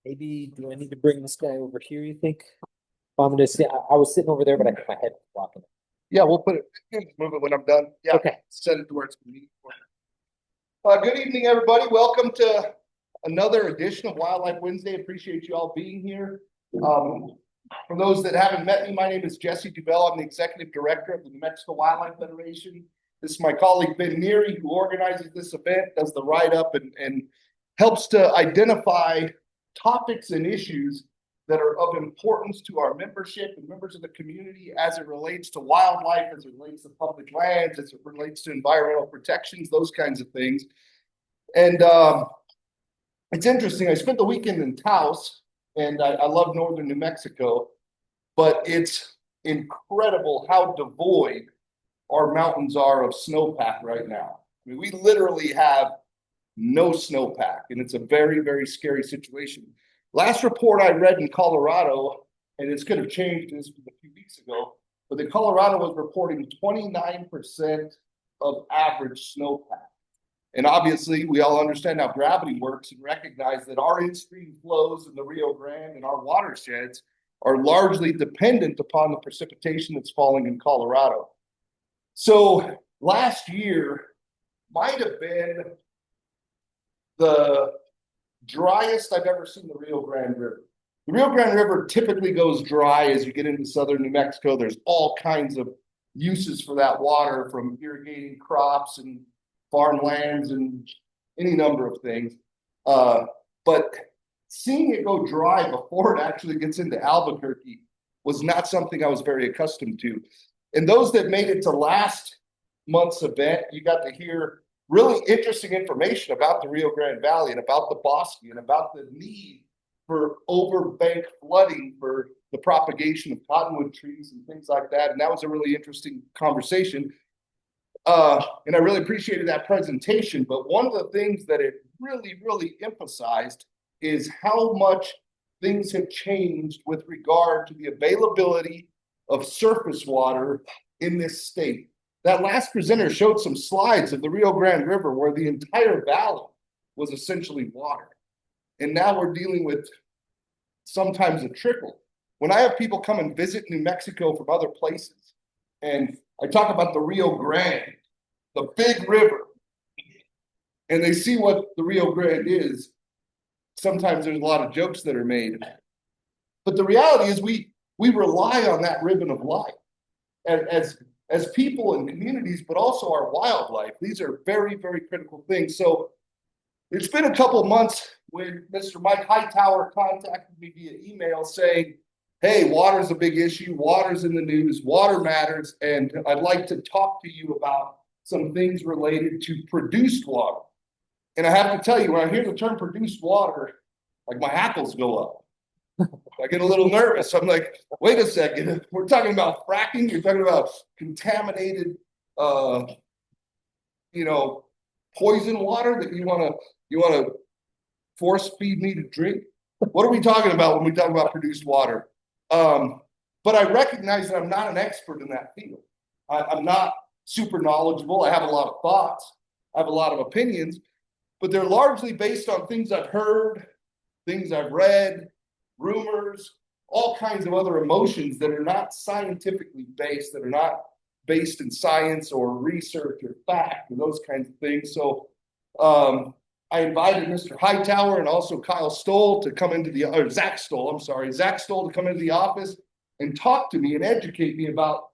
Maybe do I need to bring this guy over here, you think? I'm gonna sit, I was sitting over there, but I think my head was blocking it. Yeah, we'll put it, move it when I'm done. Yeah. Okay. Send it to where it's convenient. Good evening, everybody. Welcome to another edition of Wildlife Wednesday. Appreciate you all being here. For those that haven't met me, my name is Jesse Duvell. I'm the executive director of the New Mexico Wildlife Federation. This is my colleague Ben Neary, who organizes this event, does the write-up, and helps to identify topics and issues that are of importance to our membership and members of the community as it relates to wildlife, as it relates to public lands, as it relates to environmental protections, those kinds of things. And it's interesting. I spent the weekend in Taos, and I love northern New Mexico, but it's incredible how devoid our mountains are of snowpack right now. I mean, we literally have no snowpack, and it's a very, very scary situation. Last report I read in Colorado, and it's going to change this from a few weeks ago, but the Colorado was reporting 29% of average snowpack. And obviously, we all understand how gravity works and recognize that our in-stream flows in the Rio Grande and our watersheds are largely dependent upon the precipitation that's falling in Colorado. So last year might have been the driest I've ever seen the Rio Grande River. The Rio Grande River typically goes dry as you get into southern New Mexico. There's all kinds of uses for that water, from irrigating crops and farmlands and any number of things. But seeing it go dry before it actually gets into Albuquerque was not something I was very accustomed to. And those that made it to last month's event, you got to hear really interesting information about the Rio Grande Valley and about the bosque and about the need for overbank flooding for the propagation of cottonwood trees and things like that. And that was a really interesting conversation. And I really appreciated that presentation. But one of the things that it really, really emphasized is how much things have changed with regard to the availability of surface water in this state. That last presenter showed some slides of the Rio Grande River where the entire valley was essentially water. And now we're dealing with sometimes a trickle. When I have people come and visit New Mexico from other places, and I talk about the Rio Grande, the big river, and they see what the Rio Grande is, sometimes there's a lot of jokes that are made. But the reality is we rely on that ribbon of light as people and communities, but also our wildlife. These are very, very critical things. So it's been a couple of months when Mr. Mike Hightower contacted me via email saying, hey, water's a big issue. Water's in the news. Water matters. And I'd like to talk to you about some things related to produced water. And I have to tell you, when I hear the term produced water, like my hackles go up. I get a little nervous. I'm like, wait a second. We're talking about fracking. You're talking about contaminated, poison water that you want to force feed me to drink. What are we talking about when we talk about produced water? But I recognize that I'm not an expert in that field. I'm not super knowledgeable. I have a lot of thoughts. I have a lot of opinions, but they're largely based on things I've heard, things I've read, rumors, all kinds of other emotions that are not scientifically based, that are not based in science or research or fact and those kinds of things. So I invited Mr. Hightower and also Kyle Stoll to come into Zach Stoll to come into the office and talk to me and educate me about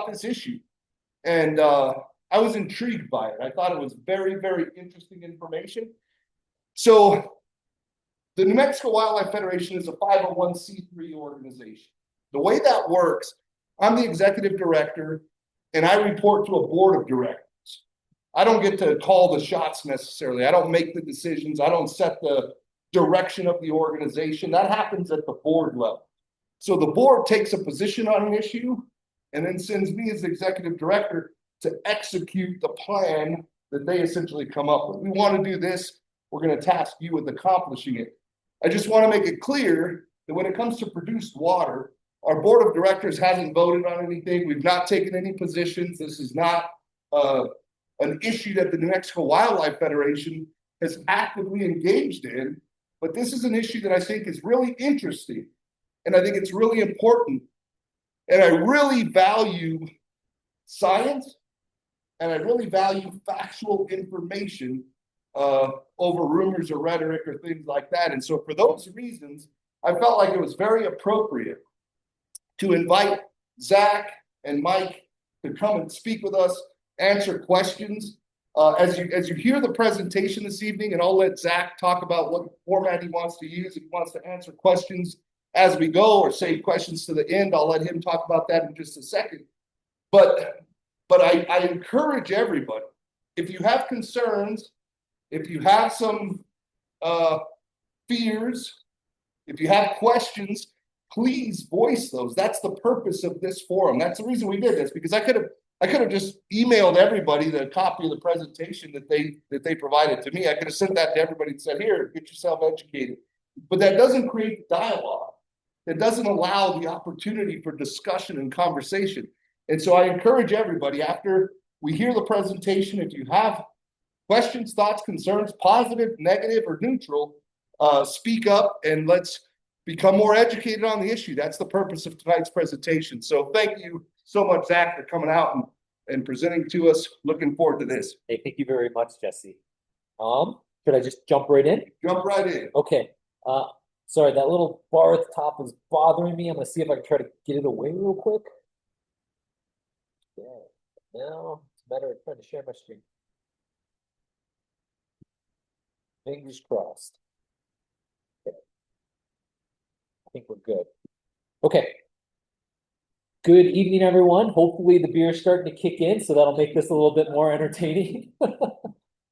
this issue. And I was intrigued by it. I thought it was very, very interesting information. So the New Mexico Wildlife Federation is a 501c3 organization. The way that works, I'm the executive director, and I report to a board of directors. I don't get to call the shots necessarily. I don't make the decisions. I don't set the direction of the organization. That happens at the board level. So the board takes a position on an issue and then sends me as the executive director to execute the plan that they essentially come up with. We want to do this. We're going to task you with accomplishing it. I just want to make it clear that when it comes to produced water, our board of directors hasn't voted on anything. We've not taken any positions. This is not an issue that the New Mexico Wildlife Federation has actively engaged in but this is an issue that I think is really interesting. And I think it's really important. And I really value science, and I really value factual information over rumors or rhetoric or things like that. And so for those reasons, I felt like it was very appropriate to invite Zach and Mike to come and speak with us, answer questions. As you hear the presentation this evening, and I'll let Zach talk about what format he wants to use. If he wants to answer questions as we go or save questions to the end, I'll let him talk about that in just a second. But I encourage everybody, if you have concerns, if you have some fears, if you have questions, please voice those. That's the purpose of this forum. That's the reason we did this, because I could have just emailed everybody the copy of the presentation that they provided to me. I could have sent that to everybody and said, here, get yourself educated. But that doesn't create dialogue. That doesn't allow the opportunity for discussion and conversation. And so I encourage everybody, after we hear the presentation, if you have questions, thoughts, concerns, positive, negative, or neutral, speak up and let's become more educated on the issue. That's the purpose of tonight's presentation. So thank you so much, Zach, for coming out and presenting to us. Looking forward to this. Hey, thank you very much, Jesse. Should I just jump right in? Jump right in. Okay. Sorry, that little bar at the top is bothering me. I'm gonna see if I can try to get it away real quick. Yeah. Now it's a matter of trying to share my screen. Fingers crossed. Okay. I think we're good. Okay. Good evening, everyone. Hopefully the beer is starting to kick in, so that'll make this a little bit more entertaining.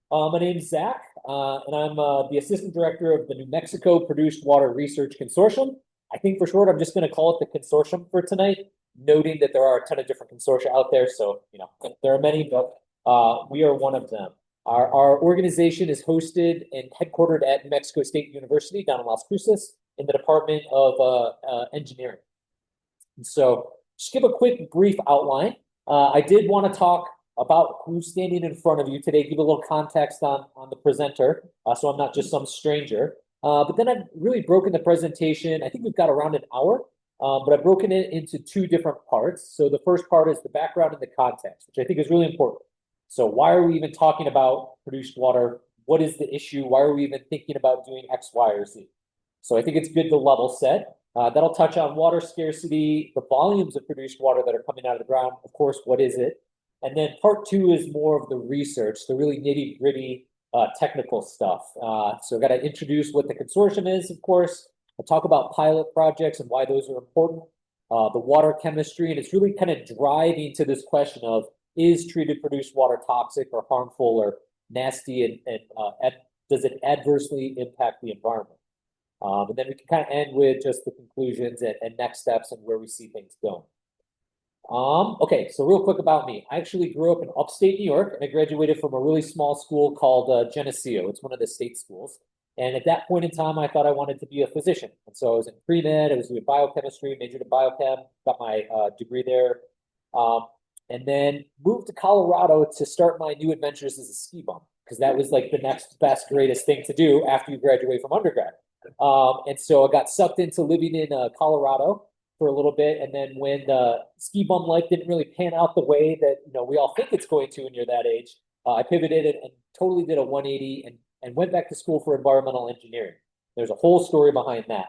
My name is Zach, and I'm the Assistant Director of the New Mexico Produced Water Research Consortium. I think for short, I'm just going to call it the Consortium for tonight, noting that there are a ton of different consortia out there. So, you know, there are many, but we are one of them. Our organization is hosted and headquartered at New Mexico State University down in Las Cruces in the Department of Engineering. And so just give a quick brief outline. I did want to talk about who's standing in front of you today, give a little context on the presenter, so I'm not just some stranger. But then I've really broken the presentation. I think we've got around an hour, but I've broken it into two different parts. So the first part is the background and the context, which I think is really important. So why are we even talking about produced water? What is the issue? Why are we even thinking about doing X, Y, or Z? So I think it's good to level set. That'll touch on water scarcity, the volumes of produced water that are coming out of the ground. Of course, what is it? And then part two is more of the research, the really nitty gritty technical stuff. So I've got to introduce what the consortium is, of course. I'll talk about pilot projects and why those are important, the water chemistry, and it's really kind of driving to this question of, is treated produced water toxic or harmful or nasty, and does it adversely impact the environment? And then we can kind of end with just the conclusions and next steps and where we see things going. Okay, so real quick about me. I actually grew up in upstate New York, and I graduated from a really small school called Geneseo. It's one of the state schools. And at that point in time, I thought I wanted to be a physician. And so I was in pre-med, I was doing biochemistry, majored in biochem, got my degree there. And then moved to Colorado to start my new adventures as a ski bum, because that was like the next best, greatest thing to do after you graduate from undergrad. And so I got sucked into living in Colorado for a little bit, and then when the ski bum life didn't really pan out the way that we all think it's going to when you're that age, I pivoted and totally did a 180 and went back to school for environmental engineering. There's a whole story behind that.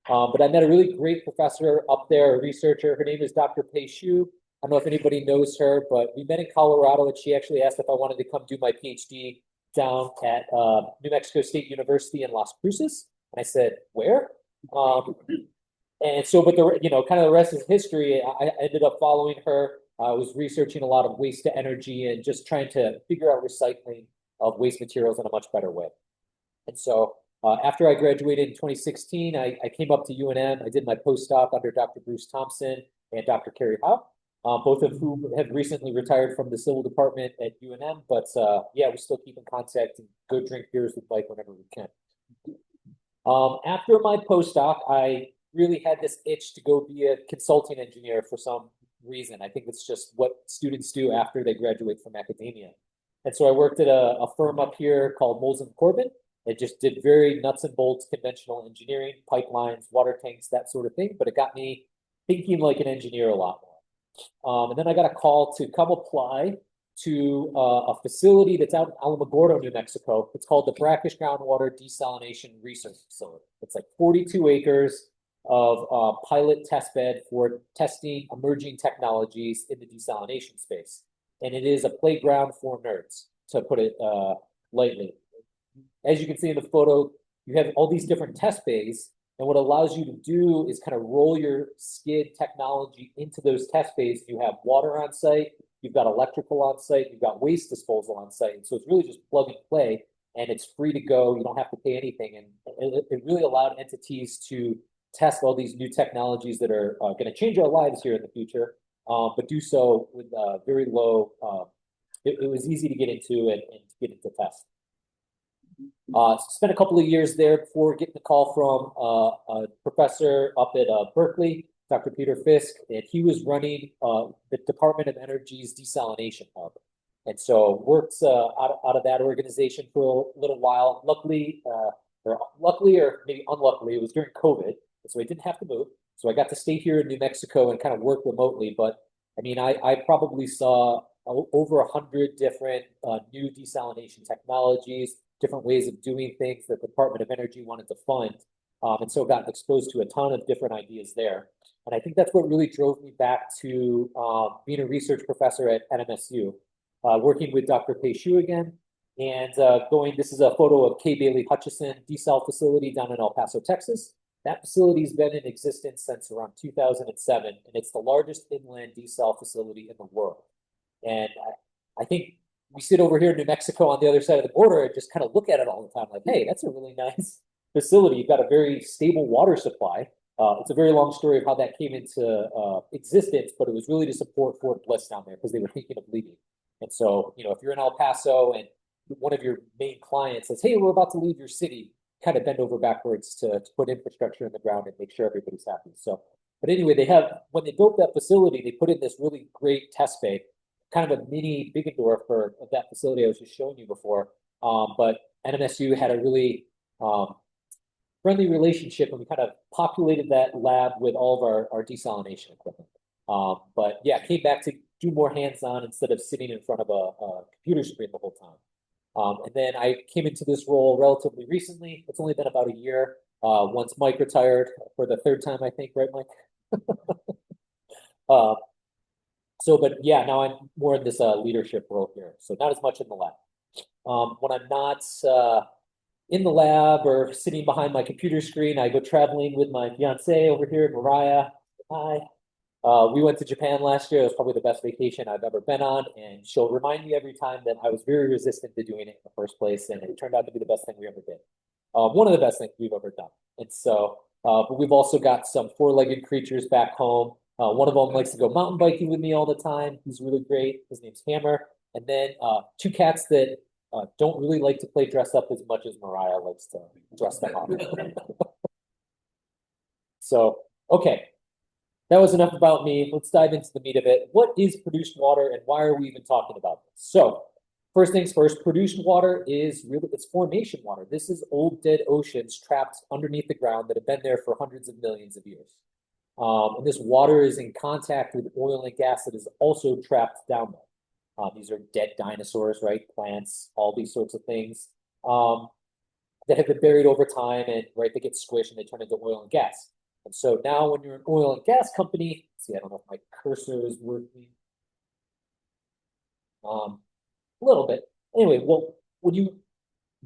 But I met a really great professor up there, a researcher. Her name is Dr. Pei Xu. I don't know if anybody knows her, but we met in Colorado, and she actually asked if I wanted to come do my PhD down at New Mexico State University in Las Cruces. And I said, where? And so, but kind of the rest is history. I ended up following her. I was researching a lot of waste to energy and just trying to figure out recycling of waste materials in a much better way. And so after I graduated in 2016, I came up to UNM. I did my postdoc under Dr. Bruce Thompson and Dr. Carrie Howe, both of whom have recently retired from the civil department at UNM. But yeah, we still keep in contact and go drink beers with Mike whenever we can. After my postdoc, I really had this itch to go be a consulting engineer for some reason. I think it's just what students do after they graduate from academia. And so I worked at a firm up here called Moles & Corbin. It just did very nuts and bolts conventional engineering, pipelines, water tanks, that sort of thing. But it got me thinking like an engineer a lot more. And then I got a call to come apply to a facility that's out in Alamogordo, New Mexico. It's called the Brackish Groundwater Desalination Research Facility. It's like 42 acres of pilot test bed for testing emerging technologies in the desalination space. And it is a playground for nerds, to put it lightly. As you can see in the photo, you have all these different test bays. And what allows you to do is kind of roll your skid technology into those test bays. You have water on site, you've got electrical on site, you've got waste disposal on site. And so it's really just plug and play, and it's free to go. You don't have to pay anything. And it really allowed entities to test all these new technologies that are going to change our lives here in the future, but do so with very low, it was easy to get into and to get into test. Spent a couple of years there before getting a call from a professor up at Berkeley, Dr. Peter Fisk, and he was running the Department of Energy's desalination hub. And so worked out of that organization for a little while. Luckily or maybe unluckily, it was during COVID, so I didn't have to move. So I got to stay here in New Mexico and kind of work remotely. But I mean, I probably saw over 100 different new desalination technologies, different ways of doing things that the Department of Energy wanted to fund. And so got exposed to a ton of different ideas there. And I think that's what really drove me back to being a research professor at NMSU, working with Dr. Pei Xu again, and this is a photo of K. Bailey Hutchison desal facility down in El Paso, Texas. That facility's been in existence since around 2007, and it's the largest inland desal facility in the world. And I think we sit over here in New Mexico on the other side of the border and just kind of look at it all the time like, hey, that's a really nice facility. You've got a very stable water supply. It's a very long story of how that came into existence, but it was really to support Fort Bliss down there because they were thinking of leaving. And so, you know, if you're in El Paso and one of your main clients says, hey, we're about to leave your city, kind of bend over backwards to put infrastructure in the ground and make sure everybody's happy. So, but anyway, when they built that facility, they put in this really great test bay, kind of a mini Biggendorf of that facility I was just showing you before. But NMSU had a really friendly relationship, and we kind of populated that lab with all of our desalination equipment. But yeah, came back to do more hands-on instead of sitting in front of a computer screen the whole time. And then I came into this role relatively recently. It's only been about a year. Once Mike retired for the third time, I think, right, Mike? But yeah, now I'm more in this leadership role here. So not as much in the lab. When I'm not in the lab or sitting behind my computer screen, I go traveling with my fiance over here, Mariah. Hi. We went to Japan last year. It was probably the best vacation I've ever been on. And she'll remind me every time that I was very resistant to doing it in the first place. And it turned out to be the best thing we ever did. One of the best things we've ever done. And so, but we've also got some four-legged creatures back home. One of them likes to go mountain biking with me all the time. He's really great. His name's Hammer. And then two cats that don't really like to play dress up as much as Mariah likes to dress them up. So, okay. That was enough about me. Let's dive into the meat of it. What is produced water and why are we even talking about this? So first things first, produced water is really, it's formation water. This is old dead oceans trapped underneath the ground that have been there for hundreds of millions of years. And this water is in contact with oil and gas that is also trapped down there. These are dead dinosaurs, right? Plants, all these sorts of things that have been buried over time and, right, they get squished and they turn into oil and gas. And so now when you're an oil and gas company, see, I don't know if my cursor is working. A little bit. Anyway, well, when you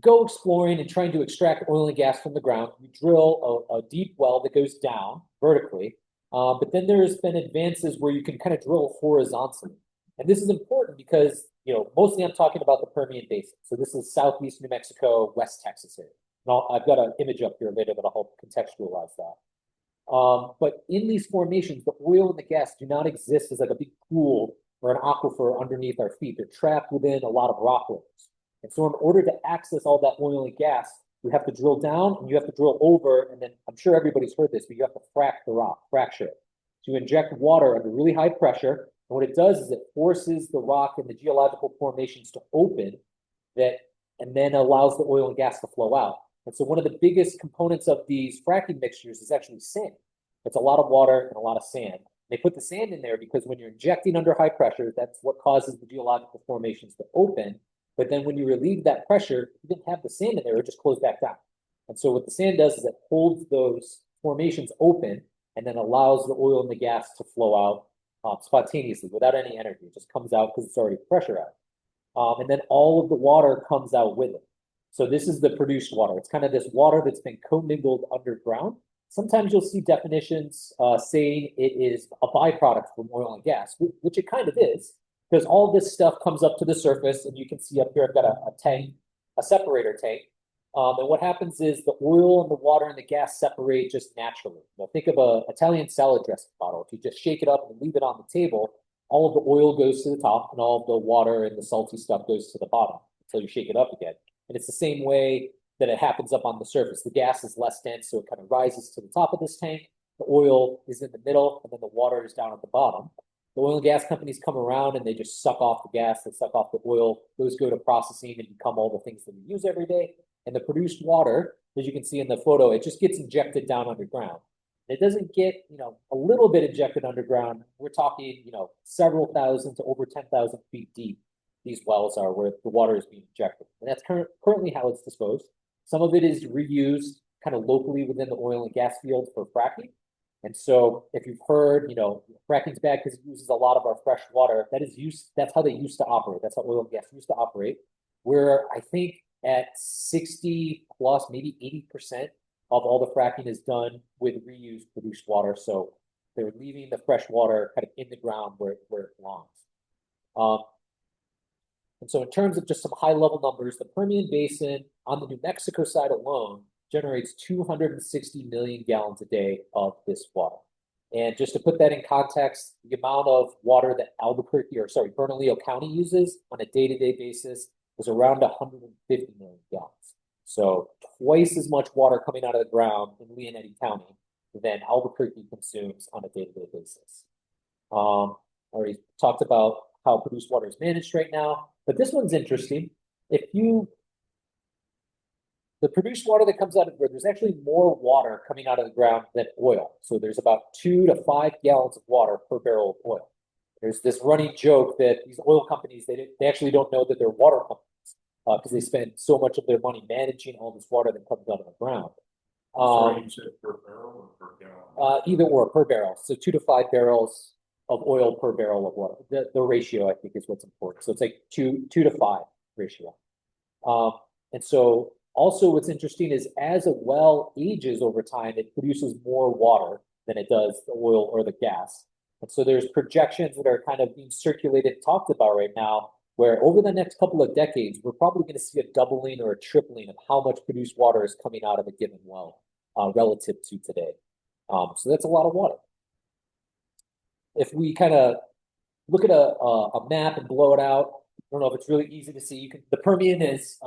go exploring and trying to extract oil and gas from the ground, you drill a deep well that goes down vertically. But then there's been advances where you can kind of drill horizontally. And this is important because, you know, mostly I'm talking about the Permian Basin. So this is southeast New Mexico, West Texas area. And I've got an image up here later that'll help contextualize that. But in these formations, the oil and the gas do not exist as like a big pool or an aquifer underneath our feet. They're trapped within a lot of rock layers. And so in order to access all that oil and gas, you have to drill down and you have to drill over. And then I'm sure everybody's heard this, but you have to frack the rock, fracture it. So you inject water under really high pressure. And what it does is it forces the rock and the geological formations to open that and then allows the oil and gas to flow out. And so one of the biggest components of these fracking mixtures is actually sand. It's a lot of water and a lot of sand. They put the sand in there because when you're injecting under high pressure, that's what causes the geological formations to open. But then when you relieve that pressure, you didn't have the sand in there, it just closed back down. And so what the sand does is it holds those formations open and then allows the oil and the gas to flow out spontaneously without any energy. It just comes out because it's already pressurized. And then all of the water comes out with it. So this is the produced water. It's kind of this water that's been commingled underground. Sometimes you'll see definitions saying it is a byproduct from oil and gas, which it kind of is, because all this stuff comes up to the surface, and you can see up here I've got a tank, a separator tank. And what happens is the oil and the water and the gas separate just naturally. Think of an Italian salad dressing bottle. If you just shake it up and leave it on the table, all of the oil goes to the top and all of the water and the salty stuff goes to the bottom until you shake it up again. And it's the same way that it happens up on the surface. The gas is less dense, so it kind of rises to the top of this tank. The oil is in the middle, and then the water is down at the bottom. The oil and gas companies come around and they just suck off the gas, they suck off the oil. Those go to processing and become all the things that we use every day. And the produced water, as you can see in the photo, it just gets injected down underground. It doesn't get, a little bit injected underground. We're talking, several thousand to over 10,000 feet deep. These wells are where the water is being injected. And that's currently how it's disposed. Some of it is reused kind of locally within the oil and gas field for fracking. And so if you've heard, fracking's bad because it uses a lot of our fresh water, that's how they used to operate. That's how oil and gas used to operate. Where I think at 60 plus, maybe 80% of all the fracking is done with reused produced water. So they're leaving the fresh water kind of in the ground where it belongs. And so in terms of just some high level numbers, the Permian Basin on the New Mexico side alone generates 260 million gallons a day of this water. And just to put that in context, the amount of water that Bernalillo County uses on a day-to-day basis is around 150 million gallons. So twice as much water coming out of the ground in Leonetti County than Albuquerque consumes on a day-to-day basis. I already talked about how produced water is managed right now, but this one's interesting. The produced water that comes out of the ground, there's actually more water coming out of the ground than oil. So there's about 2 to 5 gallons of water per barrel of oil. There's this running joke that these oil companies, they actually don't know that they're water companies because they spend so much of their money managing all this water that comes out of the ground. Sorry, you said per barrel or per gallon? Either or, per barrel. So 2 to 5 barrels of oil per barrel of water. The ratio, I think, is what's important. So it's like 2 to 5 ratio. And so also what's interesting is as a well ages over time, it produces more water than it does the oil or the gas. And so there's projections that are kind of being circulated, talked about right now, where over the next couple of decades, we're probably going to see a doubling or a tripling of how much produced water is coming out of a given well relative to today. So that's a lot of water. If we kind of look at a map and blow it out, I don't know if it's really easy to see. The Permian is,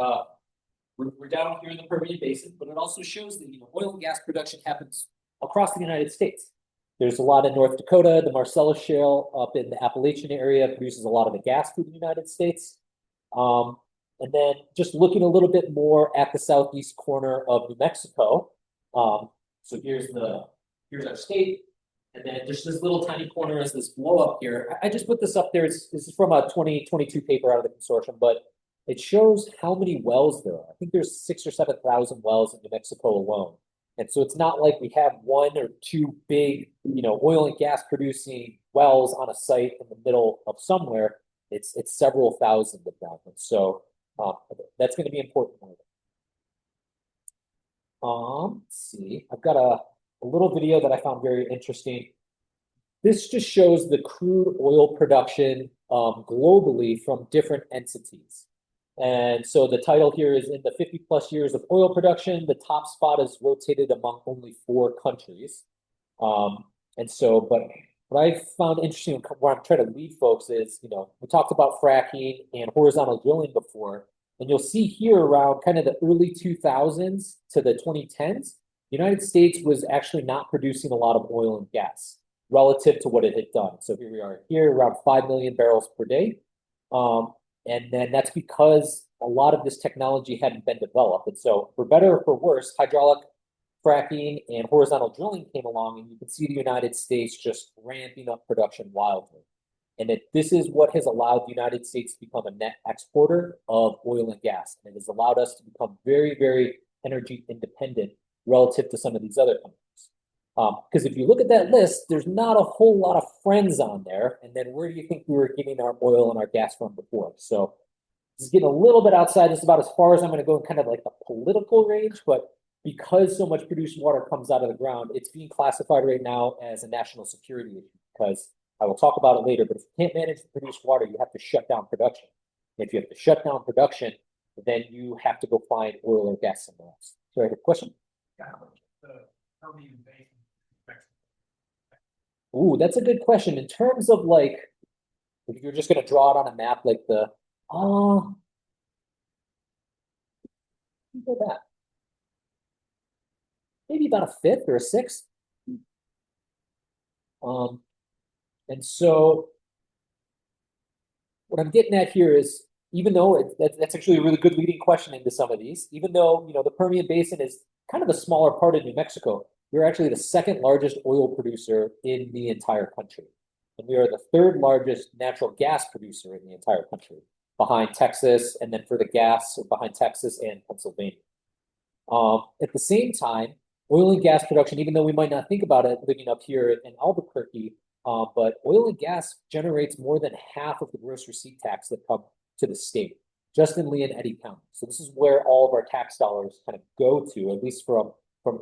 we're down here in the Permian Basin, but it also shows that oil and gas production happens across the United States. There's a lot in North Dakota. The Marcellus Shale up in the Appalachian area produces a lot of the gas for the United States. And then just looking a little bit more at the southeast corner of New Mexico. So here's our state. And then just this little tiny corner is this blow up here. I just put this up there. This is from a 2022 paper out of the consortium, but it shows how many wells there are. I think there's 6,000 or 7,000 wells in New Mexico alone. And so it's not like we have 1 or 2 big, oil and gas producing wells on a site in the middle of somewhere. It's several thousand of them. And so that's going to be important. Let's see. I've got a little video that I found very interesting. This just shows the crude oil production globally from different entities. And so the title here is in the 50 plus years of oil production, the top spot is rotated among only 4 countries. And so, but what I found interesting where I'm trying to lead folks is, we talked about fracking and horizontal drilling before, and you'll see here around kind of the early 2000s to the 2010s, the United States was actually not producing a lot of oil and gas relative to what it had done. So here we are here around 5 million barrels per day. And then that's because a lot of this technology hadn't been developed. And so for better or for worse, hydraulic fracking and horizontal drilling came along, and you can see the United States just ramping up production wildly. And that this is what has allowed the United States to become a net exporter of oil and gas. And it has allowed us to become very, very energy independent relative to some of these other countries. Because if you look at that list, there's not a whole lot of friends on there. And then where do you think we were getting our oil and our gas from before? So this is getting a little bit outside. This is about as far as I'm going to go in kind of like the political range. But because so much produced water comes out of the ground, it's being classified right now as a national security issue. Because I will talk about it later, but if you can't manage to produce water, you have to shut down production. And if you have to shut down production, then you have to go find oil or gas somewhere else. So I have a question? The Permian Basin. Ooh, that's a good question. In terms of like, if you're just going to draw it on a map, like the, go back. Maybe about a fifth or a sixth. And so what I'm getting at here is, even though that's actually a really good leading question into some of these, even though, the Permian Basin is kind of a smaller part of New Mexico, we're actually the second largest oil producer in the entire country. And we are the third largest natural gas producer in the entire country, behind Texas, and then for the gas, behind Texas and Pennsylvania. At the same time, oil and gas production, even though we might not think about it living up here in Albuquerque, but oil and gas generates more than half of the gross receipt tax that come to the state, just in Lee and Eddy County. So this is where all of our tax dollars kind of go to, at least from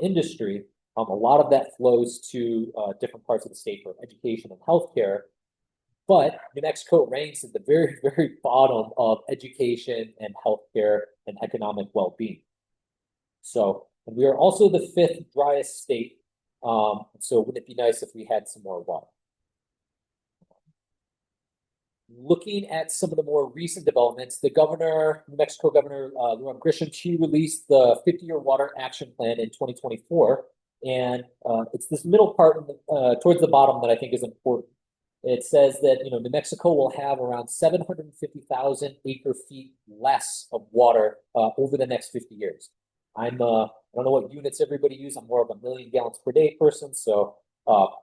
industry. A lot of that flows to different parts of the state for education and healthcare. But New Mexico ranks at the very, very bottom of education and healthcare and economic well-being. So, and we are also the fifth driest state. So wouldn't it be nice if we had some more water? Looking at some of the more recent developments, the New Mexico Governor Lujan Grisham, she released the 50-year water action plan in 2024. And it's this middle part towards the bottom that I think is important. It says that, New Mexico will have around 750,000 acre feet less of water over the next 50 years. I don't know what units everybody uses. I'm more of a million gallons per day person. So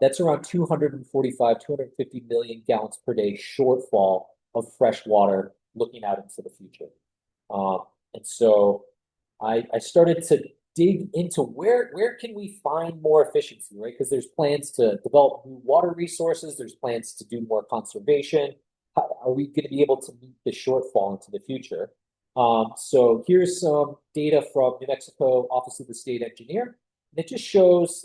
that's around 250 million gallons per day shortfall of fresh water looking out into the future. And so I started to dig into where can we find more efficiency, right? Because there's plans to develop new water resources. There's plans to do more conservation. How are we going to be able to meet the shortfall into the future? So here's some data from New Mexico Office of the State Engineer. And it just shows,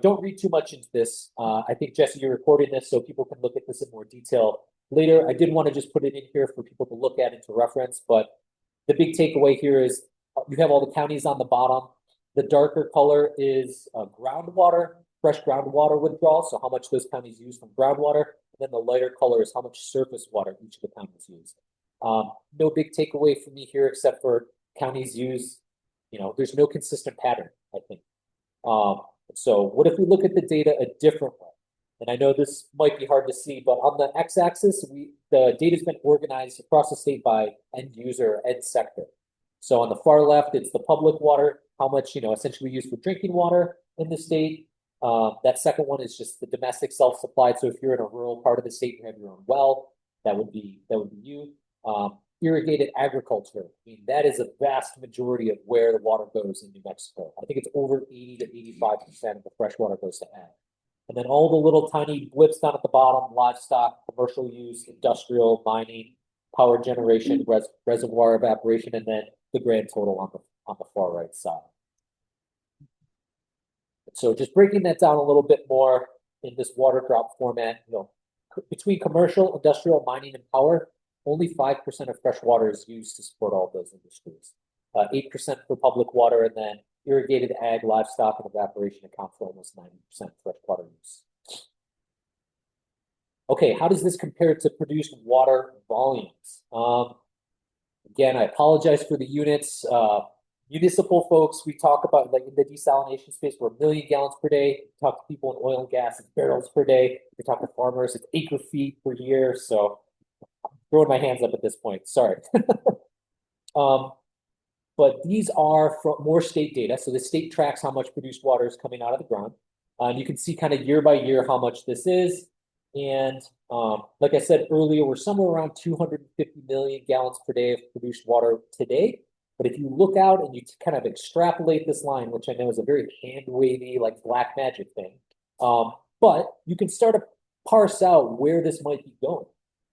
don't read too much into this. I think, Jesse, you're recording this so people can look at this in more detail later. I did want to just put it in here for people to look at and to reference. But the big takeaway here is you have all the counties on the bottom. The darker color is groundwater, fresh groundwater withdrawal, so how much those counties use from groundwater. And then the lighter color is how much surface water each of the counties use. No big takeaway for me here, except for counties use, there's no consistent pattern, I think. So what if we look at the data a different way? And I know this might be hard to see, but on the x-axis, the data has been organized across the state by end user, end sector. So on the far left, it's the public water, how much, essentially we use for drinking water in the state. That second one is just the domestic self-supplied. So if you're in a rural part of the state, you have your own well, that would be you. Irrigated agriculture. I mean, that is a vast majority of where the water goes in New Mexico. I think it's over 80 to 85% of the fresh water goes to ag. And then all the little tiny blips down at the bottom, livestock, commercial use, industrial, mining, power generation, reservoir evaporation, and then the grand total on the far right side. So just breaking that down a little bit more in this water drop format, between commercial, industrial, mining, and power, only 5% of fresh water is used to support all those industries. 8% for public water, and then irrigated ag, livestock, and evaporation account for almost 90% fresh water use. Okay, how does this compare to produced water volumes? Again, I apologize for the units. Municipal folks, we talk about, like in the desalination space, we're 1 million gallons per day. We talk to people in oil and gas, it's barrels per day. We talk to farmers, it's acre feet per year. So I'm throwing my hands up at this point, sorry. But these are from more state data. So the state tracks how much produced water is coming out of the ground. And you can see kind of year by year how much this is. And like I said earlier, we're somewhere around 250 million gallons per day of produced water today. But if you look out and you kind of extrapolate this line, which I know is a very hand-wavy, like black magic thing, but you can start to parse out where this might be going.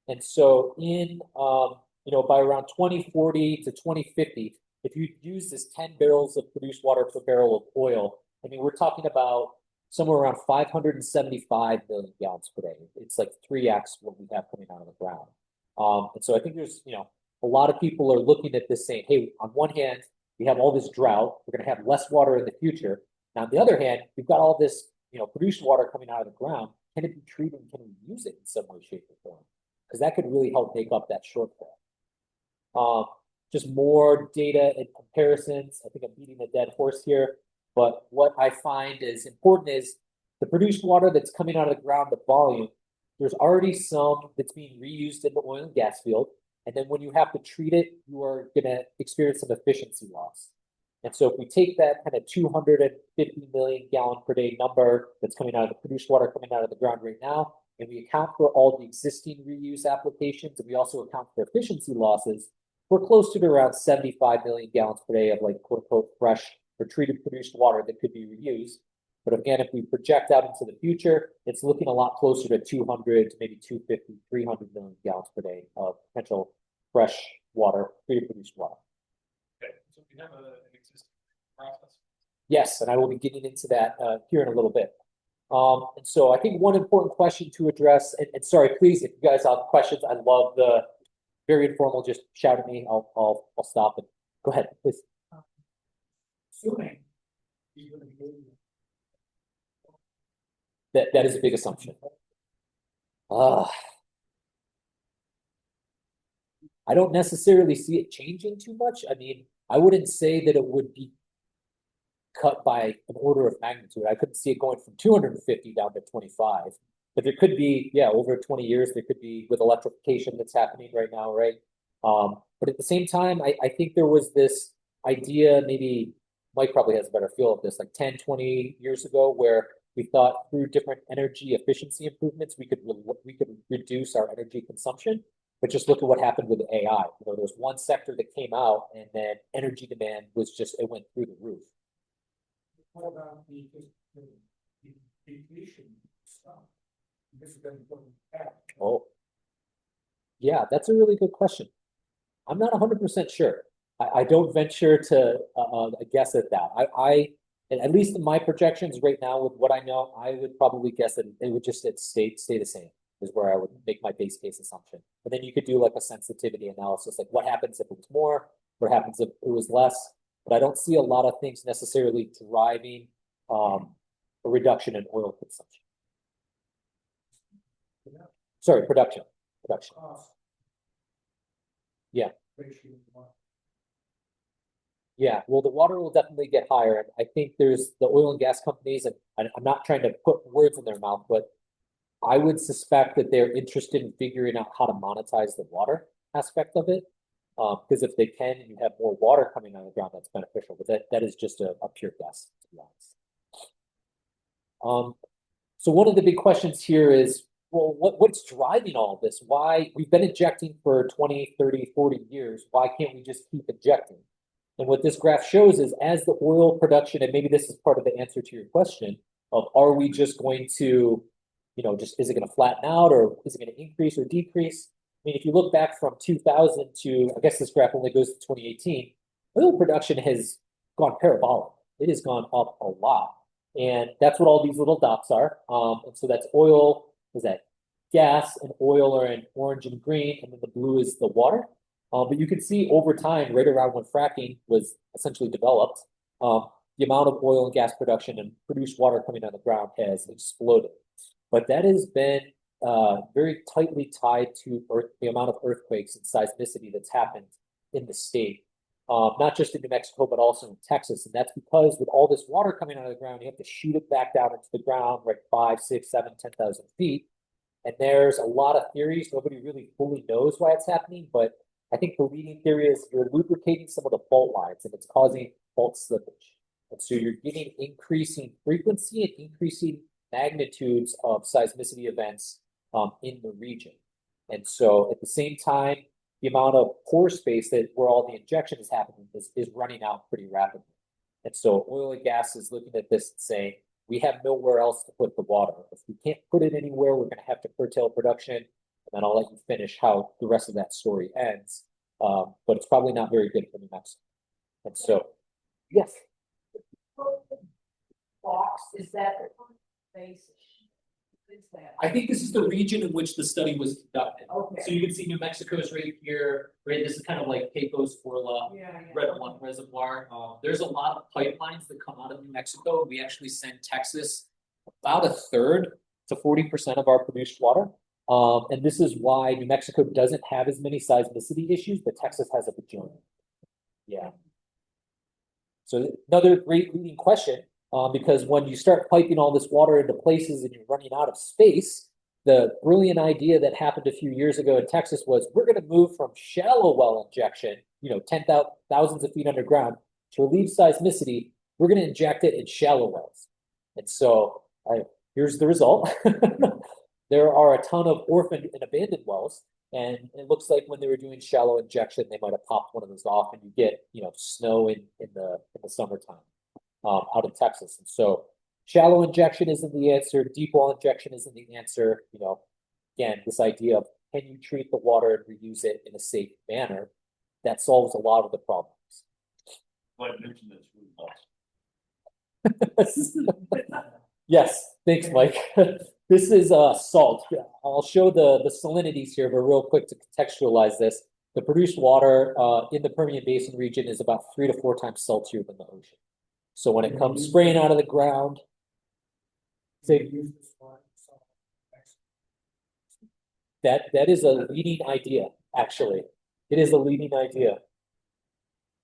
And so in, by around 2040 to 2050, if you use this 10 barrels of produced water per barrel of oil, I mean, we're talking about somewhere around 575 million gallons per day. It's like 3x what we have coming out of the ground. And so I think there's, a lot of people are looking at this saying, hey, on one hand, we have all this drought. We're going to have less water in the future. Now, on the other hand, we've got all this, produced water coming out of the ground. Can it be treated? Can we use it in some way, shape, or form? Because that could really help make up that shortfall. Just more data and comparisons. I think I'm beating a dead horse here, but what I find is important is the produced water that's coming out of the ground, the volume, there's already some that's being reused in the oil and gas field. And then when you have to treat it, you are going to experience some efficiency loss. And so if we take that kind of 250 million gallon per day number that's coming out of the produced water coming out of the ground right now, and we account for all the existing reuse applications, and we also account for efficiency losses, we're close to around 75 million gallons per day of like quote unquote fresh or treated produced water that could be reused. But again, if we project out into the future, it's looking a lot closer to 200 to maybe 250, 300 million gallons per day of potential fresh water, treated produced water. Okay, so we have an existing process. Yes, and I will be getting into that here in a little bit. And so I think one important question to address, and sorry, please, if you guys have questions, I love the very informal, just shout at me, I'll stop and go ahead, please. Assuming that is a big assumption. I don't necessarily see it changing too much. I mean, I wouldn't say that it would be cut by an order of magnitude. I couldn't see it going from 250 down to 25. But there could be, over 20 years, there could be with electrification that's happening right now, right? But at the same time, I think there was this idea, maybe Mike probably has a better feel of this, like 10, 20 years ago, where we thought through different energy efficiency improvements, we could reduce our energy consumption. But just look at what happened with AI. There was one sector that came out and then energy demand was just, it went through the roof. what about the depletion stuff? This is going to back. Oh, yeah, that's a really good question. I'm not 100% sure. I don't venture to guess at that. And at least in my projections right now, with what I know, I would probably guess that it would just stay the same. Is where I would make my base case assumption. But then you could do like a sensitivity analysis, like what happens if it was more, what happens if it was less. But I don't see a lot of things necessarily driving a reduction in oil consumption. Sorry, production. Yeah. Yeah, well, the water will definitely get higher. And I think there's the oil and gas companies, and I'm not trying to put words in their mouth, but I would suspect that they're interested in figuring out how to monetize the water aspect of it. Because if they can and you have more water coming out of the ground, that's beneficial. But that is just a pure guess, to be honest. So one of the big questions here is, well, what's driving all of this? Why we've been injecting for 20, 30, 40 years. Why can't we just keep injecting? And what this graph shows is as the oil production, and maybe this is part of the answer to your question of, are we just going to, just is it going to flatten out or is it going to increase or decrease? I mean, if you look back from 2000 to, I guess this graph only goes to 2018, oil production has gone parabolic. It has gone up a lot. And that's what all these little dots are. And so that's oil, is that gas and oil are in orange and green, and then the blue is the water. But you can see over time, right around when fracking was essentially developed, the amount of oil and gas production and produced water coming out of the ground has exploded. But that has been very tightly tied to the amount of earthquakes and seismicity that's happened in the state, not just in New Mexico, but also in Texas. And that's because with all this water coming out of the ground, you have to shoot it back down into the ground, right, 5, 6, 7, 10,000 feet. And there's a lot of theories. Nobody really fully knows why it's happening, but I think the leading theory is you're lubricating some of the fault lines and it's causing fault slippage. And so you're getting increasing frequency and increasing magnitudes of seismicity events in the region. And so at the same time, the amount of pore space that where all the injection is happening is running out pretty rapidly. And so oil and gas is looking at this and saying, we have nowhere else to put the water. If we can't put it anywhere, we're going to have to curtail production. And then I'll let you finish how the rest of that story ends. But it's probably not very good for New Mexico. And so, yes. Box, is that the basis? What is that? I think this is the region in which the study was conducted. Okay. So you can see New Mexico's right here, right? This is kind of like Pecos, Orla, Yeah, yeah. Red One Reservoir. There's a lot of pipelines that come out of New Mexico. We actually send Texas about a third to 40% of our produced water. And this is why New Mexico doesn't have as many seismicity issues, but Texas has a bajillion. Yeah. So another great leading question, because when you start piping all this water into places and you're running out of space, the brilliant idea that happened a few years ago in Texas was we're going to move from shallow well injection, thousands of feet underground, to relieve seismicity. We're going to inject it in shallow wells. And so here's the result. There are a ton of orphaned and abandoned wells. And it looks like when they were doing shallow injection, they might have popped one of those off, and you get, snow in the summertime out in Texas. And so shallow injection isn't the answer. Deep well injection isn't the answer. Again, this idea of can you treat the water and reuse it in a safe manner, that solves a lot of the problems. Well, I mentioned this. Yes, thanks, Mike. This is salt. I'll show the salinities here, but real quick to contextualize this. The produced water in the Permian Basin region is about 3 to 4 times saltier than the ocean. So when it comes spraying out of the ground, that is a leading idea, actually. It is a leading idea.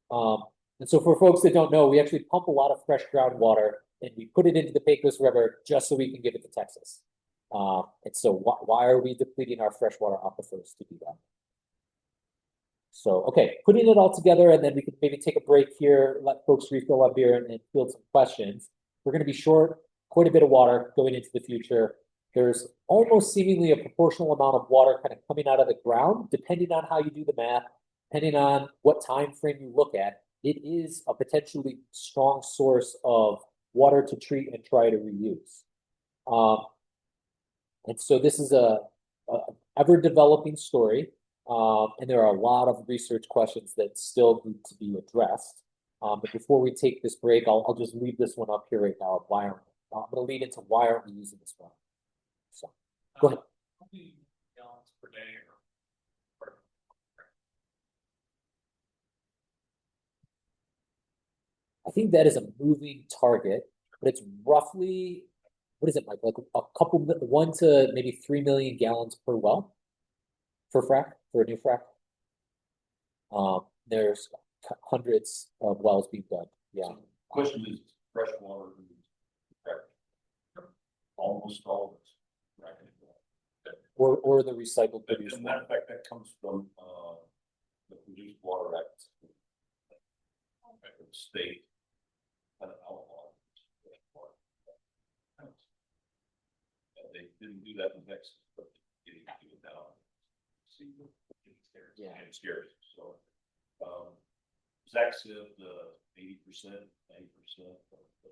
And so for folks that don't know, we actually pump a lot of fresh groundwater and we put it into the Pecos River just so we can give it to Texas. And so why are we depleting our freshwater aquifers to do that? So, okay, putting it all together, and then we can maybe take a break here, let folks refill up here and field some questions. We're going to be short quite a bit of water going into the future. There's almost seemingly a proportional amount of water kind of coming out of the ground, depending on how you do the math, depending on what time frame you look at. It is a potentially strong source of water to treat and try to reuse. And so this is a ever-developing story. And there are a lot of research questions that still need to be addressed. But before we take this break, I'll just leave this one up here right now. I'm going to lead into why aren't we using this one? So go ahead. How many gallons per day or I think that is a moving target, but it's roughly, what is it, Mike? Like a couple, 1 to maybe 3 million gallons per well for a new frac. There's hundreds of wells being done. Yeah. question is fresh water. Almost all of it. Or the recycled But produced as a matter water. of fact, that comes from the Produced Water Act. The state kind of outlawed. And they didn't do that in Texas, but they didn't do it now. See, Yeah. it's scary. So, Zach said 80%, 90% of the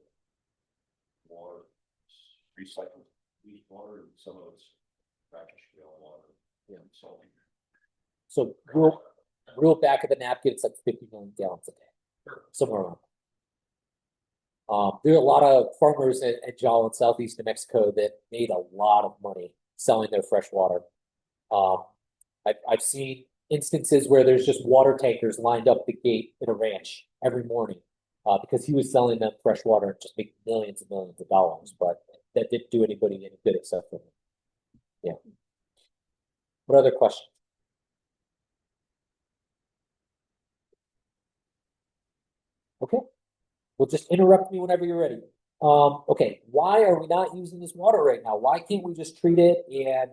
water is recycled used water, and some of it's brackish shale water. Yeah. Salty. So real back of the napkin, it's like 50 million gallons a day, somewhere around. There are a lot of farmers at Jal in southeast New Mexico that made a lot of money selling their fresh water. I've seen instances where there's just water tankers lined up the gate at a ranch every morning because he was selling them fresh water and just making millions and millions of dollars. But that didn't do anybody any good except for him. Yeah. What other questions? Okay. Well, just interrupt me whenever you're ready. Okay, why are we not using this water right now? Why can't we just treat it and,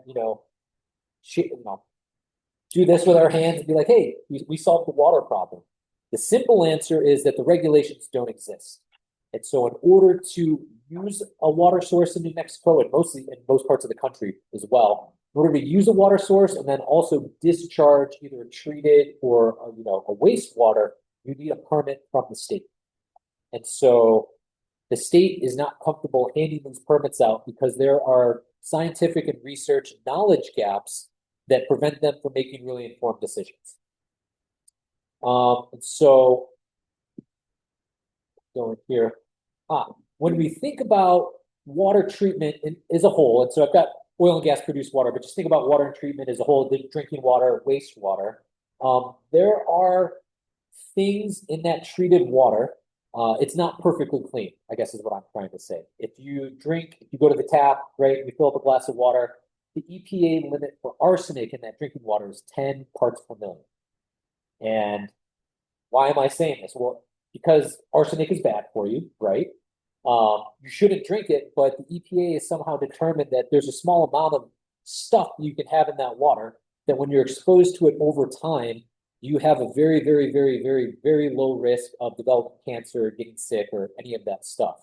do this with our hands and be like, hey, we solved the water problem? The simple answer is that the regulations don't exist. And so in order to use a water source in New Mexico, and mostly in most parts of the country as well, in order to use a water source and then also discharge either a treated or a wastewater, you need a permit from the state. And so the state is not comfortable handing these permits out because there are scientific and research knowledge gaps that prevent them from making really informed decisions. And so going here, when we think about water treatment as a whole, and so I've got oil and gas produced water, but just think about water and treatment as a whole, the drinking water, wastewater. There are things in that treated water. It's not perfectly clean, I guess is what I'm trying to say. If you go to the tap, right, and you fill up a glass of water, the EPA limit for arsenic in that drinking water is 10 parts per million. And why am I saying this? Well, because arsenic is bad for you, right? You shouldn't drink it, but the EPA has somehow determined that there's a small amount of stuff you can have in that water that when you're exposed to it over time, you have a very, very, very, very, very low risk of developing cancer, getting sick, or any of that stuff.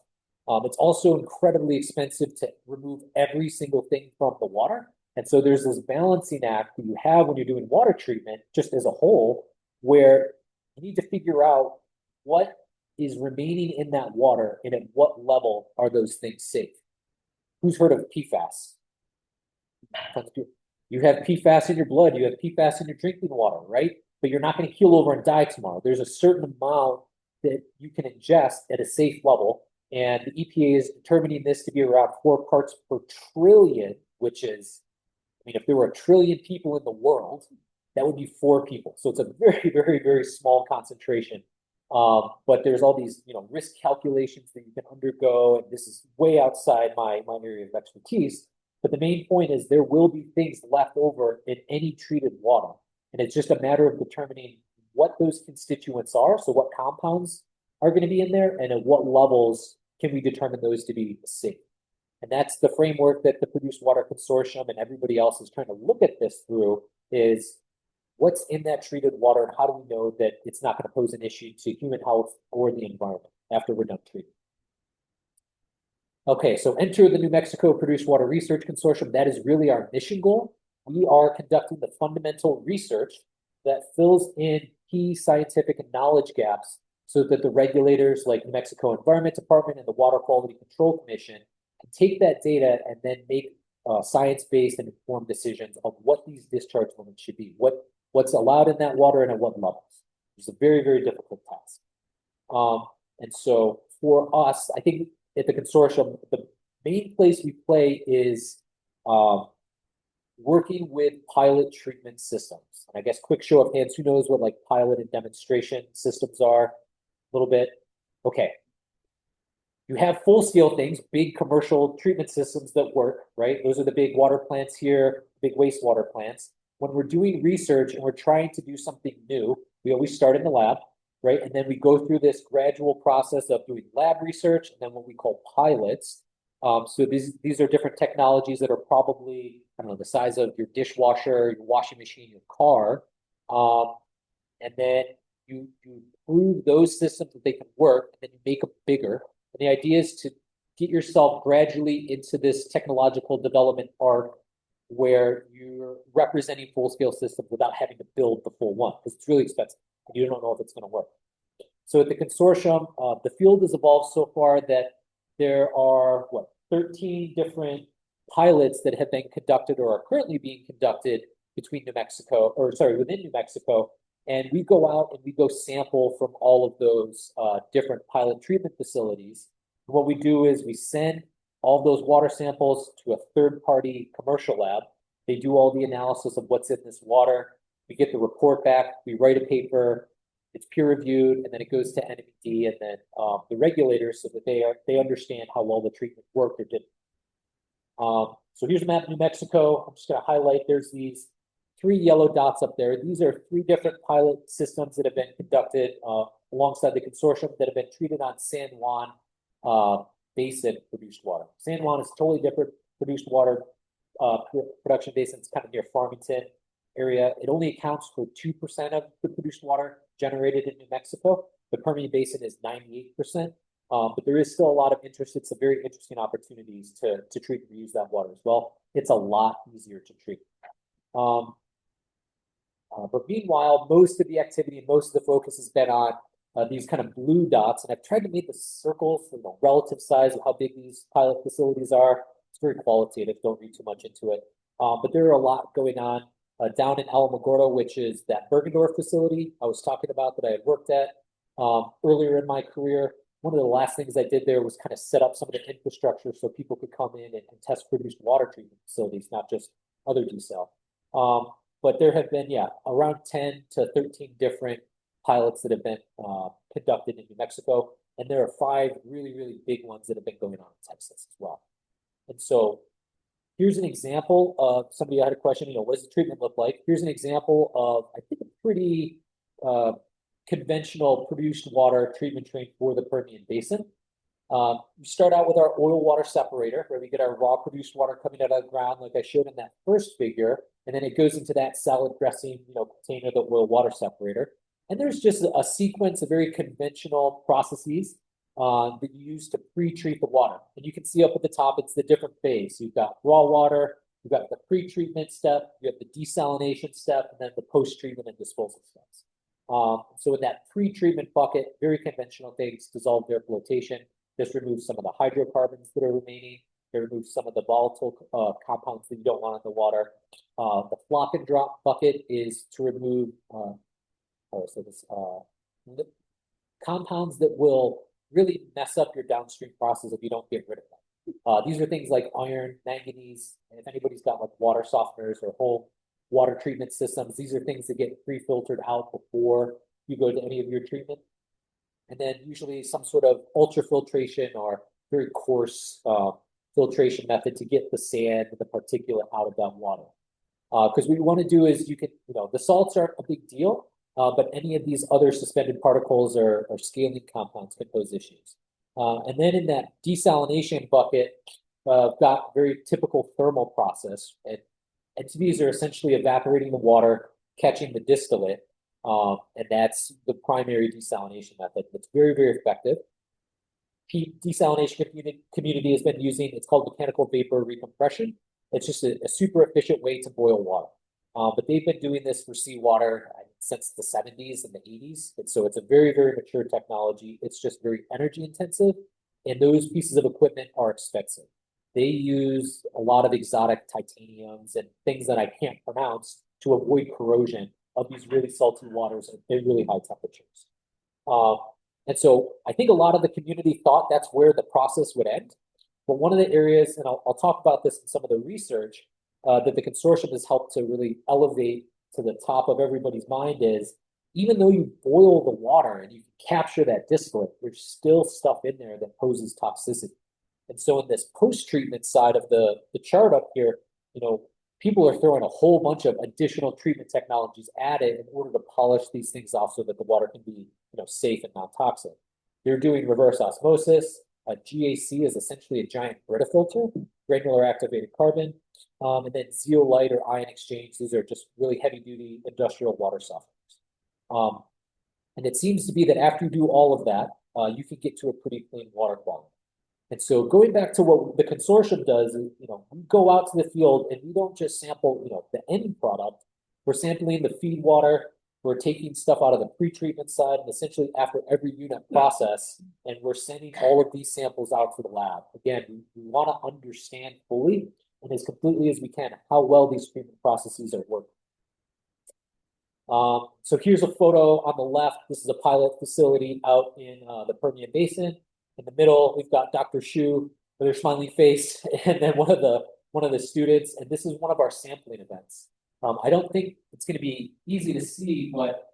It's also incredibly expensive to remove every single thing from the water. And so there's this balancing act that you have when you're doing water treatment, just as a whole, where you need to figure out what is remaining in that water and at what level are those things safe. Who's heard of PFAS? You have PFAS in your blood, you have PFAS in your drinking water, right? But you're not going to keel over and die tomorrow. There's a certain amount that you can ingest at a safe level. And the EPA is determining this to be around 4 parts per trillion, which is, I mean, if there were 1 trillion people in the world, that would be 4 people. So it's a very, very, very small concentration. But there's all these, risk calculations that you can undergo. And this is way outside my area of expertise. But the main point is there will be things left over in any treated water. And it's just a matter of determining what those constituents are. So what compounds are going to be in there and at what levels can we determine those to be safe. And that's the framework that the Produced Water Consortium and everybody else is trying to look at this through is what's in that treated water and how do we know that it's not going to pose an issue to human health or the environment after we're done treating. Okay, so enter the New Mexico Produced Water Research Consortium. That is really our mission goal. We are conducting the fundamental research that fills in key scientific and knowledge gaps so that the regulators like New Mexico Environment Department and the Water Quality Control Commission can take that data and then make science-based and informed decisions of what these discharge limits should be, what's allowed in that water and at what levels. It's a very, very difficult task. And so for us, I think at the consortium, the main place we play is working with pilot treatment systems. And I guess quick show of hands, who knows what like pilot and demonstration systems are? A little bit. Okay. You have full-scale things, big commercial treatment systems that work, right? Those are the big water plants here, big wastewater plants. When we're doing research and we're trying to do something new, we always start in the lab, right? And then we go through this gradual process of doing lab research and then what we call pilots. So these are different technologies that are probably, I don't know, the size of your dishwasher, your washing machine, your car. And then you prove those systems that they can work, and then you make them bigger. And the idea is to get yourself gradually into this technological development arc where you're representing full-scale systems without having to build the full one, because it's really expensive, and you don't know if it's going to work. So at the consortium, the field has evolved so far that there are, 13 different pilots that have been conducted or are currently being conducted within New Mexico. And we go out and we go sample from all of those different pilot treatment facilities. And what we do is we send all those water samples to a third-party commercial lab. They do all the analysis of what's in this water. We get the report back. We write a paper. It's peer-reviewed, and then it goes to NMWF and then the regulators so that they understand how well the treatment worked or didn't. So here's a map of New Mexico. I'm just going to highlight. There's these 3 yellow dots up there. These are 3 different pilot systems that have been conducted alongside the consortium that have been treated on San Juan Basin produced water. San Juan is totally different produced water production basin. It's kind of near Farmington. area. It only accounts for 2% of the produced water generated in New Mexico. The Permian Basin is 98%. But there is still a lot of interest. It's a very interesting opportunities to treat and reuse that water as well. It's a lot easier to treat. But meanwhile, most of the activity and most of the focus has been on these kind of blue dots. And I've tried to make the circles for the relative size of how big these pilot facilities are. It's very qualitative. Don't read too much into it. But there are a lot going on down in Alamogordo, which is that Bergendorf facility I was talking about that I had worked at earlier in my career. One of the last things I did there was kind of set up some of the infrastructure so people could come in and test produced water treatment facilities, not just other desal. But there have been, around 10 to 13 different pilots that have been conducted in New Mexico. And there are 5 really, really big ones that have been going on in Texas as well. And so here's an example of somebody had a question, what does the treatment look like? Here's an example of, I think, a pretty conventional produced water treatment train for the Permian Basin. We start out with our oil water separator, where we get our raw produced water coming out of the ground, like I showed in that first figure, and then it goes into that salad dressing, container, the oil water separator. And there's just a sequence of very conventional processes that you use to pre-treat the water. And you can see up at the top, it's the different phase. You've got raw water, you've got the pre-treatment step, you have the desalination step, and then the post-treatment and disposal steps. So in that pre-treatment bucket, very conventional things, dissolved air flotation, just removes some of the hydrocarbons that are remaining. It removes some of the volatile compounds that you don't want in the water. The flock and drop bucket is to remove compounds that will really mess up your downstream process if you don't get rid of them. These are things like iron, manganese, and if anybody's got like water softeners or whole water treatment systems, these are things that get pre-filtered out before you go to any of your treatment. And then usually some sort of ultrafiltration or very coarse filtration method to get the sand and the particulate out of that water. Because what you want to do is the salts aren't a big deal, but any of these other suspended particles or scaling compounds can pose issues. And then in that desalination bucket, got very typical thermal process. And these are essentially evaporating the water, catching the distillate, and that's the primary desalination method. It's very, very effective. Desalination community has been using, it's called mechanical vapor recompression. It's just a super efficient way to boil water. But they've been doing this for seawater since the 70s and the 80s. And so it's a very, very mature technology. It's just very energy intensive. And those pieces of equipment are expensive. They use a lot of exotic titaniums and things that I can't pronounce to avoid corrosion of these really salty waters at really high temperatures. And so I think a lot of the community thought that's where the process would end. But one of the areas, and I'll talk about this in some of the research, that the consortium has helped to really elevate to the top of everybody's mind is, even though you boil the water and you can capture that distillate, there's still stuff in there that poses toxicity. And so in this post-treatment side of the chart up here, people are throwing a whole bunch of additional treatment technologies at it in order to polish these things off so that the water can be, safe and non-toxic. They're doing reverse osmosis. GAC is essentially a giant Brita filter, granular activated carbon, and then zeolite or ion exchange. These are just really heavy-duty industrial water softeners. And it seems to be that after you do all of that, you can get to a pretty clean water quality. And so going back to what the consortium does is, we go out to the field and we don't just sample, the end product. We're sampling the feed water. We're taking stuff out of the pre-treatment side, and essentially after every unit process, and we're sending all of these samples out to the lab. Again, we want to understand fully and as completely as we can how well these treatment processes are working. So here's a photo on the left. This is a pilot facility out in the Permian Basin. In the middle, we've got Dr. Shu with her smiling face, and then one of the students. And this is one of our sampling events. I don't think it's going to be easy to see, but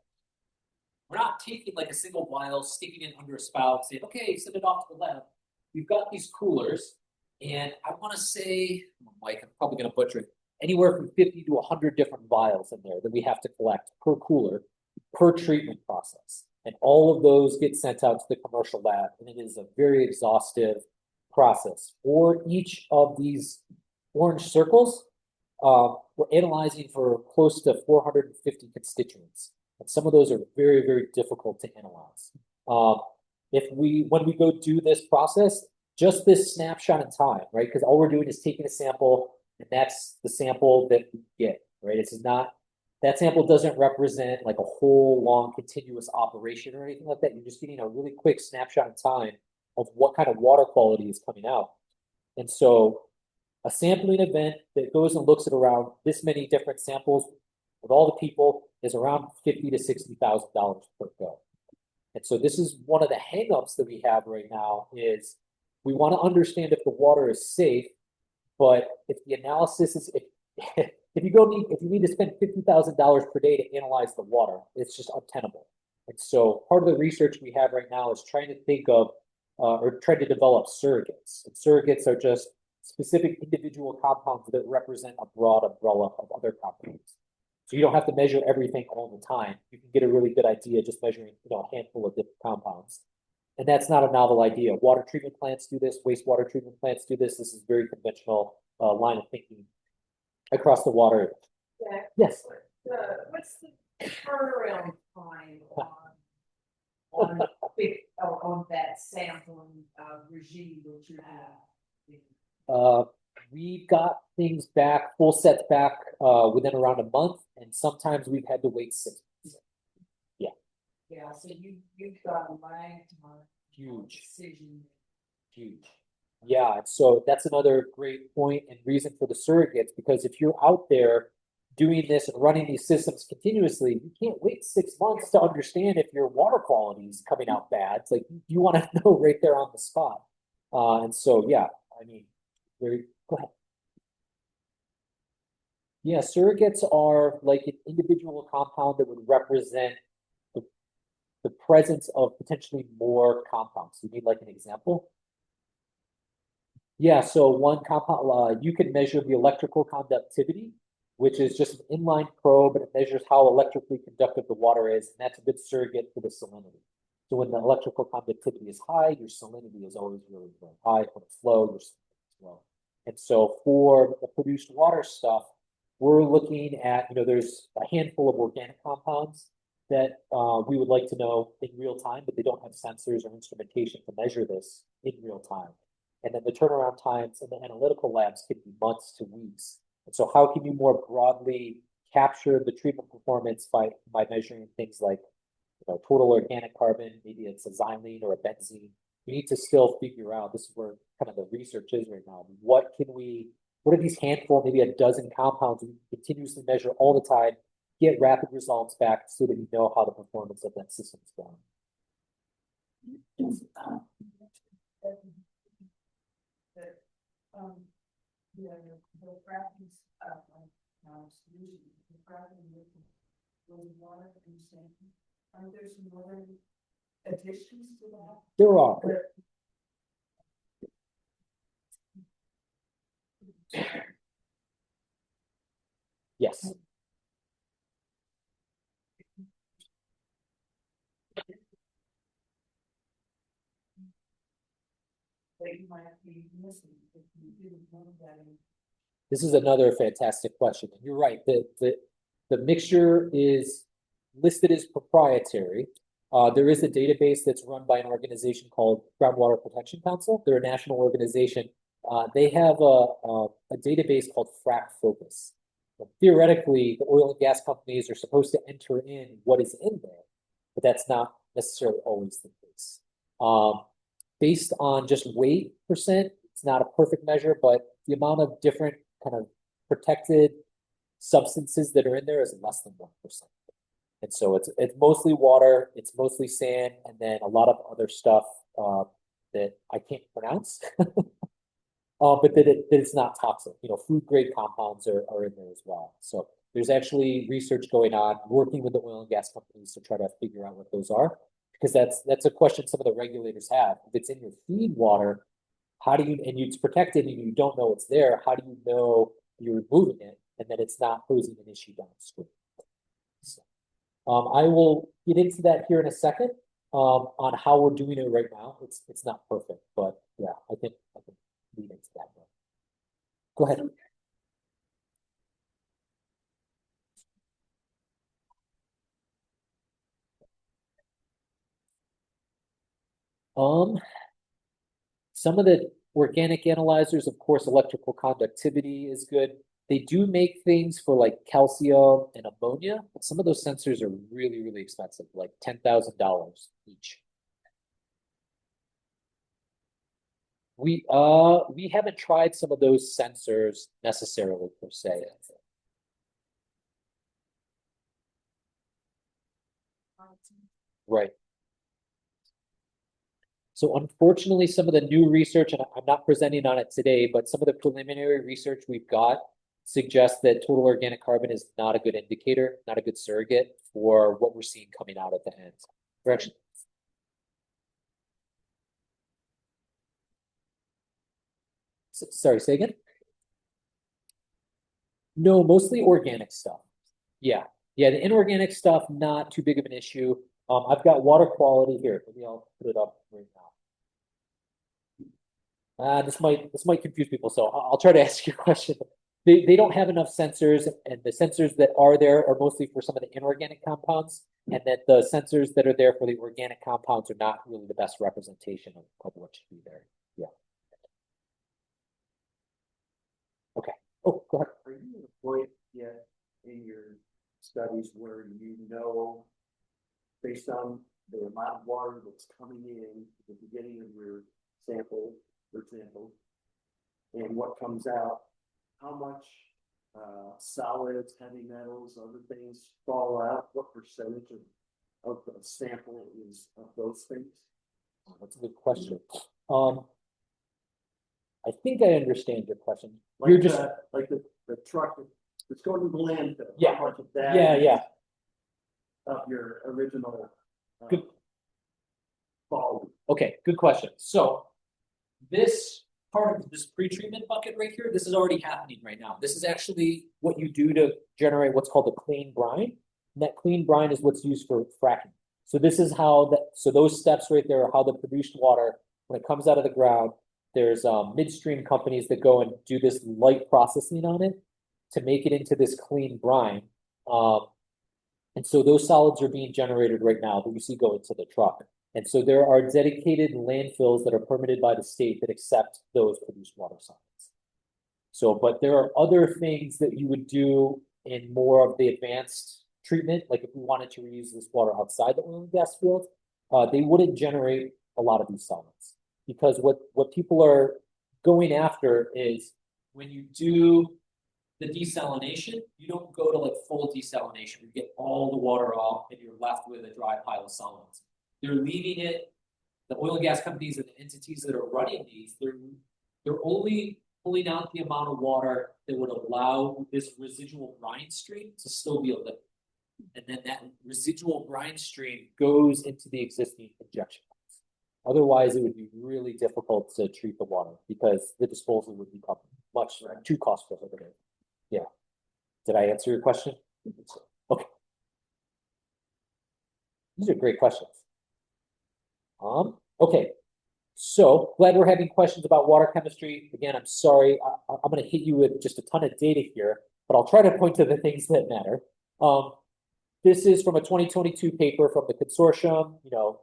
we're not taking like a single vial, sticking it under a spout, saying, okay, send it off to the lab. We've got these coolers, and I want to say, Mike, I'm probably going to butcher it, anywhere from 50 to 100 different vials in there that we have to collect per cooler, per treatment process. And all of those get sent out to the commercial lab, and it is a very exhaustive process. For each of these orange circles, we're analyzing for close to 450 constituents. And some of those are very, very difficult to analyze. When we go do this process, just this snapshot in time, right? Because all we're doing is taking a sample, and that's the sample that we get, right? It's not, that sample doesn't represent like a whole long continuous operation or anything like that. You're just getting a really quick snapshot in time of what kind of water quality is coming out. And so a sampling event that goes and looks at around this many different samples with all the people is around $50,000 to $60,000 per go. And so this is one of the hangups that we have right now is we want to understand if the water is safe, but if the analysis is if you need to spend $50,000 per day to analyze the water, it's just untenable. And so part of the research we have right now is trying to think of or trying to develop surrogates. And surrogates are just specific individual compounds that represent a broad umbrella of other compounds. So you don't have to measure everything all the time. You can get a really good idea just measuring, a handful of different compounds. And that's not a novel idea. Water treatment plants do this, wastewater treatment plants do this. This is very conventional line of thinking across the water. Yeah. Yes. What's the turnaround time on that sampling regime that you have? We got things back, full sets back within around a month, and sometimes we've had to wait 6 months. Yeah, so you've got a lag time. Huge. Decision. Huge. Yeah, and so that's another great point and reason for the surrogates, because if you're out there doing this and running these systems continuously, you can't wait 6 months to understand if your water quality is coming out bad. It's like you want to know right there on the spot. And so, yeah, I mean, go ahead. Yeah, surrogates are like an individual compound that would represent the presence of potentially more compounds. You need like an example? Yeah, so one compound, you can measure the electrical conductivity, which is just an inline probe, and it measures how electrically conductive the water is, and that's a good surrogate for the salinity. So when the electrical conductivity is high, your salinity is always really, really high. When it's low, your salinity is low. And so for the produced water stuff, we're looking at, there's a handful of organic compounds that we would like to know in real time, but they don't have sensors or instrumentation to measure this in real time. And then the turnaround times in the analytical labs can be months to weeks. And so how can you more broadly capture the treatment performance by measuring things like total organic carbon, maybe it's a xylene or a benzene. We need to still figure out, this is where kind of the research is right now. What are these handful, maybe a dozen compounds we continuously measure all the time, get rapid results back so that we know how the performance of that system is going. The fracking solution, the fracking with water and sand. Aren't there some other additions to that? There are. Yes. That you might be missing if you didn't know that. This is another fantastic question. And you're right. The mixture is listed as proprietary. There is a database that's run by an organization called Groundwater Protection Council. They're a national organization. They have a database called Frac Focus. But theoretically, the oil and gas companies are supposed to enter in what is in there, but that's not necessarily always the case. Based on just weight percent, it's not a perfect measure, but the amount of different kind of protected substances that are in there is less than 1%. And so it's mostly water, it's mostly sand, and then a lot of other stuff that I can't pronounce. But that it's not toxic. Food grade compounds are in there as well. So there's actually research going on, working with the oil and gas companies to try to figure out what those are. Because that's a question some of the regulators have. If it's in your feed water, and it's protected and you don't know it's there, how do you know you're removing it and that it's not posing an issue downstream? So, I will get into that here in a second on how we're doing it right now. It's not perfect, but yeah, I can lead into that. Go ahead. Some of the organic analyzers, of course, electrical conductivity is good. They do make things for like calcium and ammonia, but some of those sensors are really, really expensive, like $10,000 each. We haven't tried some of those sensors necessarily per se. Right. So unfortunately, some of the new research, and I'm not presenting on it today, but some of the preliminary research we've got suggests that total organic carbon is not a good indicator, not a good surrogate for what we're seeing coming out at the end. We're actually, sorry, say again? No, mostly organic stuff. Yeah, yeah, the inorganic stuff, not too big of an issue. I've got water quality here. Maybe I'll put it up right now. This might confuse people, so I'll try to ask your question. They don't have enough sensors, and the sensors that are there are mostly for some of the inorganic compounds, and that the sensors that are there for the organic compounds are not really the best representation of what should be there. Yeah. Okay. Oh, go ahead. Are you at a point yet in your studies where you know, based on the amount of water that's coming in at the beginning of your sample, for example, and what comes out, how much solids, heavy metals, other things fall out? What percentage of the sample is of those things? That's a good question. I think I understand your question. Like You're just like the truck that's going to the landfill. Yeah. How much of that yeah. of your original Good. volume? Okay, good question. So this part of this pre-treatment bucket right here, this is already happening right now. This is actually what you do to generate what's called a clean brine. And that clean brine is what's used for fracking. So this is how so those steps right there are how the produced water, when it comes out of the ground, there's midstream companies that go and do this light processing on it to make it into this clean brine. And so those solids are being generated right now that you see go into the truck. And so there are dedicated landfills that are permitted by the state that accept those produced water solids. So, but there are other things that you would do in more of the advanced treatment, like if we wanted to reuse this water outside the oil and gas field, they wouldn't generate a lot of these solids. Because what people are going after is when you do the desalination, you don't go to like full desalination. You get all the water off and you're left with a dry pile of solids. They're leaving it, the oil and gas companies and the entities that are running these, they're only pulling out the amount of water that would allow this residual brine stream to still be a liquid. And then that residual brine stream goes into the existing injection pumps. Otherwise, it would be really difficult to treat the water because the disposal would become much too cost prohibitive. Yeah. Did I answer your question? Okay. These are great questions. Okay. So glad we're having questions about water chemistry. Again, I'm sorry. I'm going to hit you with just a ton of data here, but I'll try to point to the things that matter. This is from a 2022 paper from the consortium,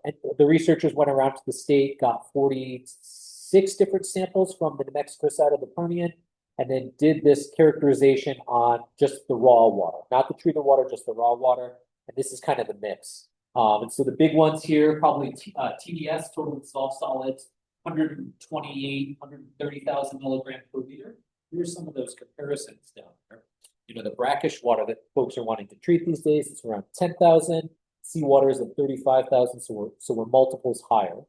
and the researchers went around to the state, got 46 different samples from the New Mexico side of the Permian, and then did this characterization on just the raw water, not the treated water, just the raw water. And this is kind of the mix. And so the big ones here, probably TDS, total dissolved solids, 128, 130,000 milligrams per liter. Here's some of those comparisons down there. The brackish water that folks are wanting to treat these days, it's around 10,000. Seawater is at 35,000, so we're multiples higher.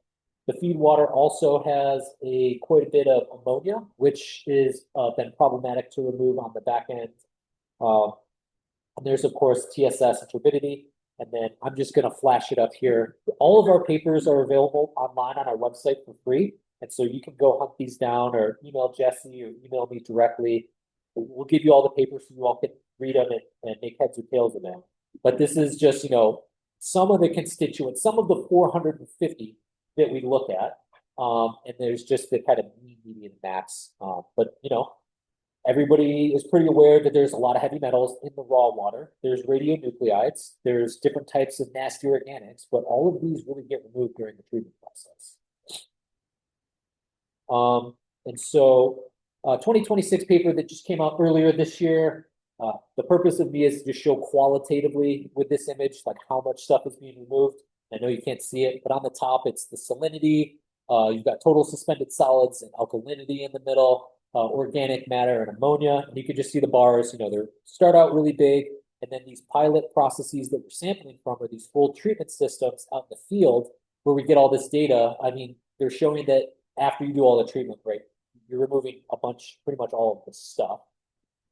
The feed water also has quite a bit of ammonia, which is been problematic to remove on the back end. And there's, of course, TSS and turbidity. And then I'm just going to flash it up here. All of our papers are available online on our website for free. And so you can go hunt these down or email Jesse or email me directly. We'll give you all the papers so you all can read them and make heads or tails of them. But this is just, some of the constituents, some of the 450 that we look at. And there's just the kind of mean, median, max. But, everybody is pretty aware that there's a lot of heavy metals in the raw water. There's radionuclides. There's different types of nasty organics, but all of these really get removed during the treatment process. And so 2026 paper that just came out earlier this year. The purpose of me is to just show qualitatively with this image, like how much stuff is being removed. I know you can't see it, but on the top, it's the salinity. You've got total suspended solids and alkalinity in the middle, organic matter and ammonia. And you can just see the bars, you know, they start out really big. And then these pilot processes that we're sampling from are these full treatment systems out in the field where we get all this data. I mean, they're showing that after you do all the treatment, right, you're removing a bunch, pretty much all of the stuff.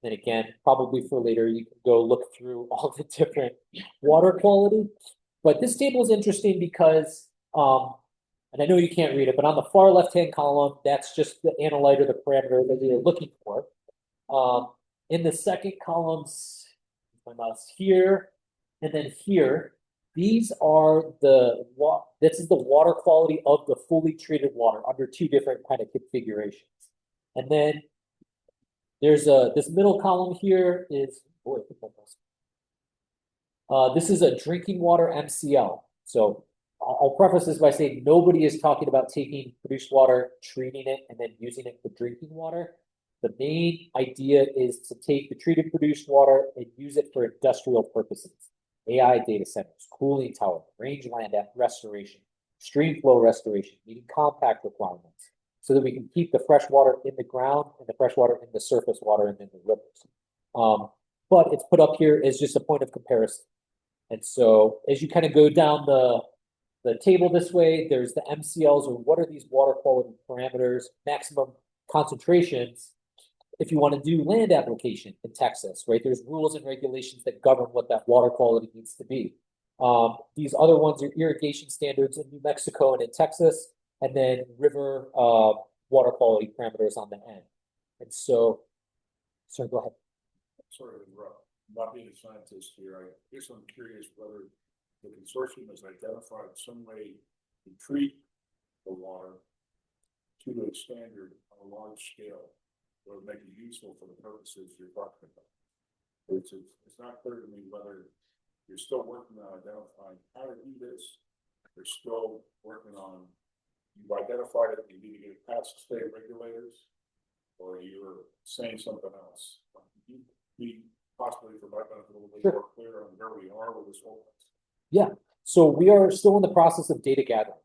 Then again, probably for later, you can go look through all the different water quality. But this table is interesting because, and I know you can't read it, but on the far left-hand column, that's just the analyte or the parameter that you're looking for. In the second columns, my mouse here, and then here, these are this is the water quality of the fully treated water under two different kind of configurations. And then there's this middle column here is, boy, this is a drinking water MCL. So I'll preface this by saying nobody is talking about taking produced water, treating it, and then using it for drinking water. The main idea is to take the treated produced water and use it for industrial purposes. AI data centers, cooling tower, rangeland restoration, stream flow restoration, meeting compact requirements, so that we can keep the fresh water in the ground and the fresh water in the surface water and in the rivers. But it's put up here as just a point of comparison. And so as you kind of go down the table this way, there's the MCLs, or what are these water quality parameters, maximum concentrations. If you want to do land application in Texas, right, there's rules and regulations that govern what that water quality needs to be. These other ones are irrigation standards in New Mexico and in Texas, and then river water quality parameters on the end. And so, sorry, go ahead. Sorry to interrupt. Not being a scientist here, I guess I'm curious whether the consortium has identified some way to treat the water to a standard on a large scale, or make it useful for the purposes you're talking about. It's not clear to me whether you're still working on identifying how to do this. You're still working on, you've identified it, you need to get it past state regulators, or you're saying something else. You be possibly for my benefit a little bit more clear on where we are with this whole thing. Yeah, so we are still in the process of data gathering.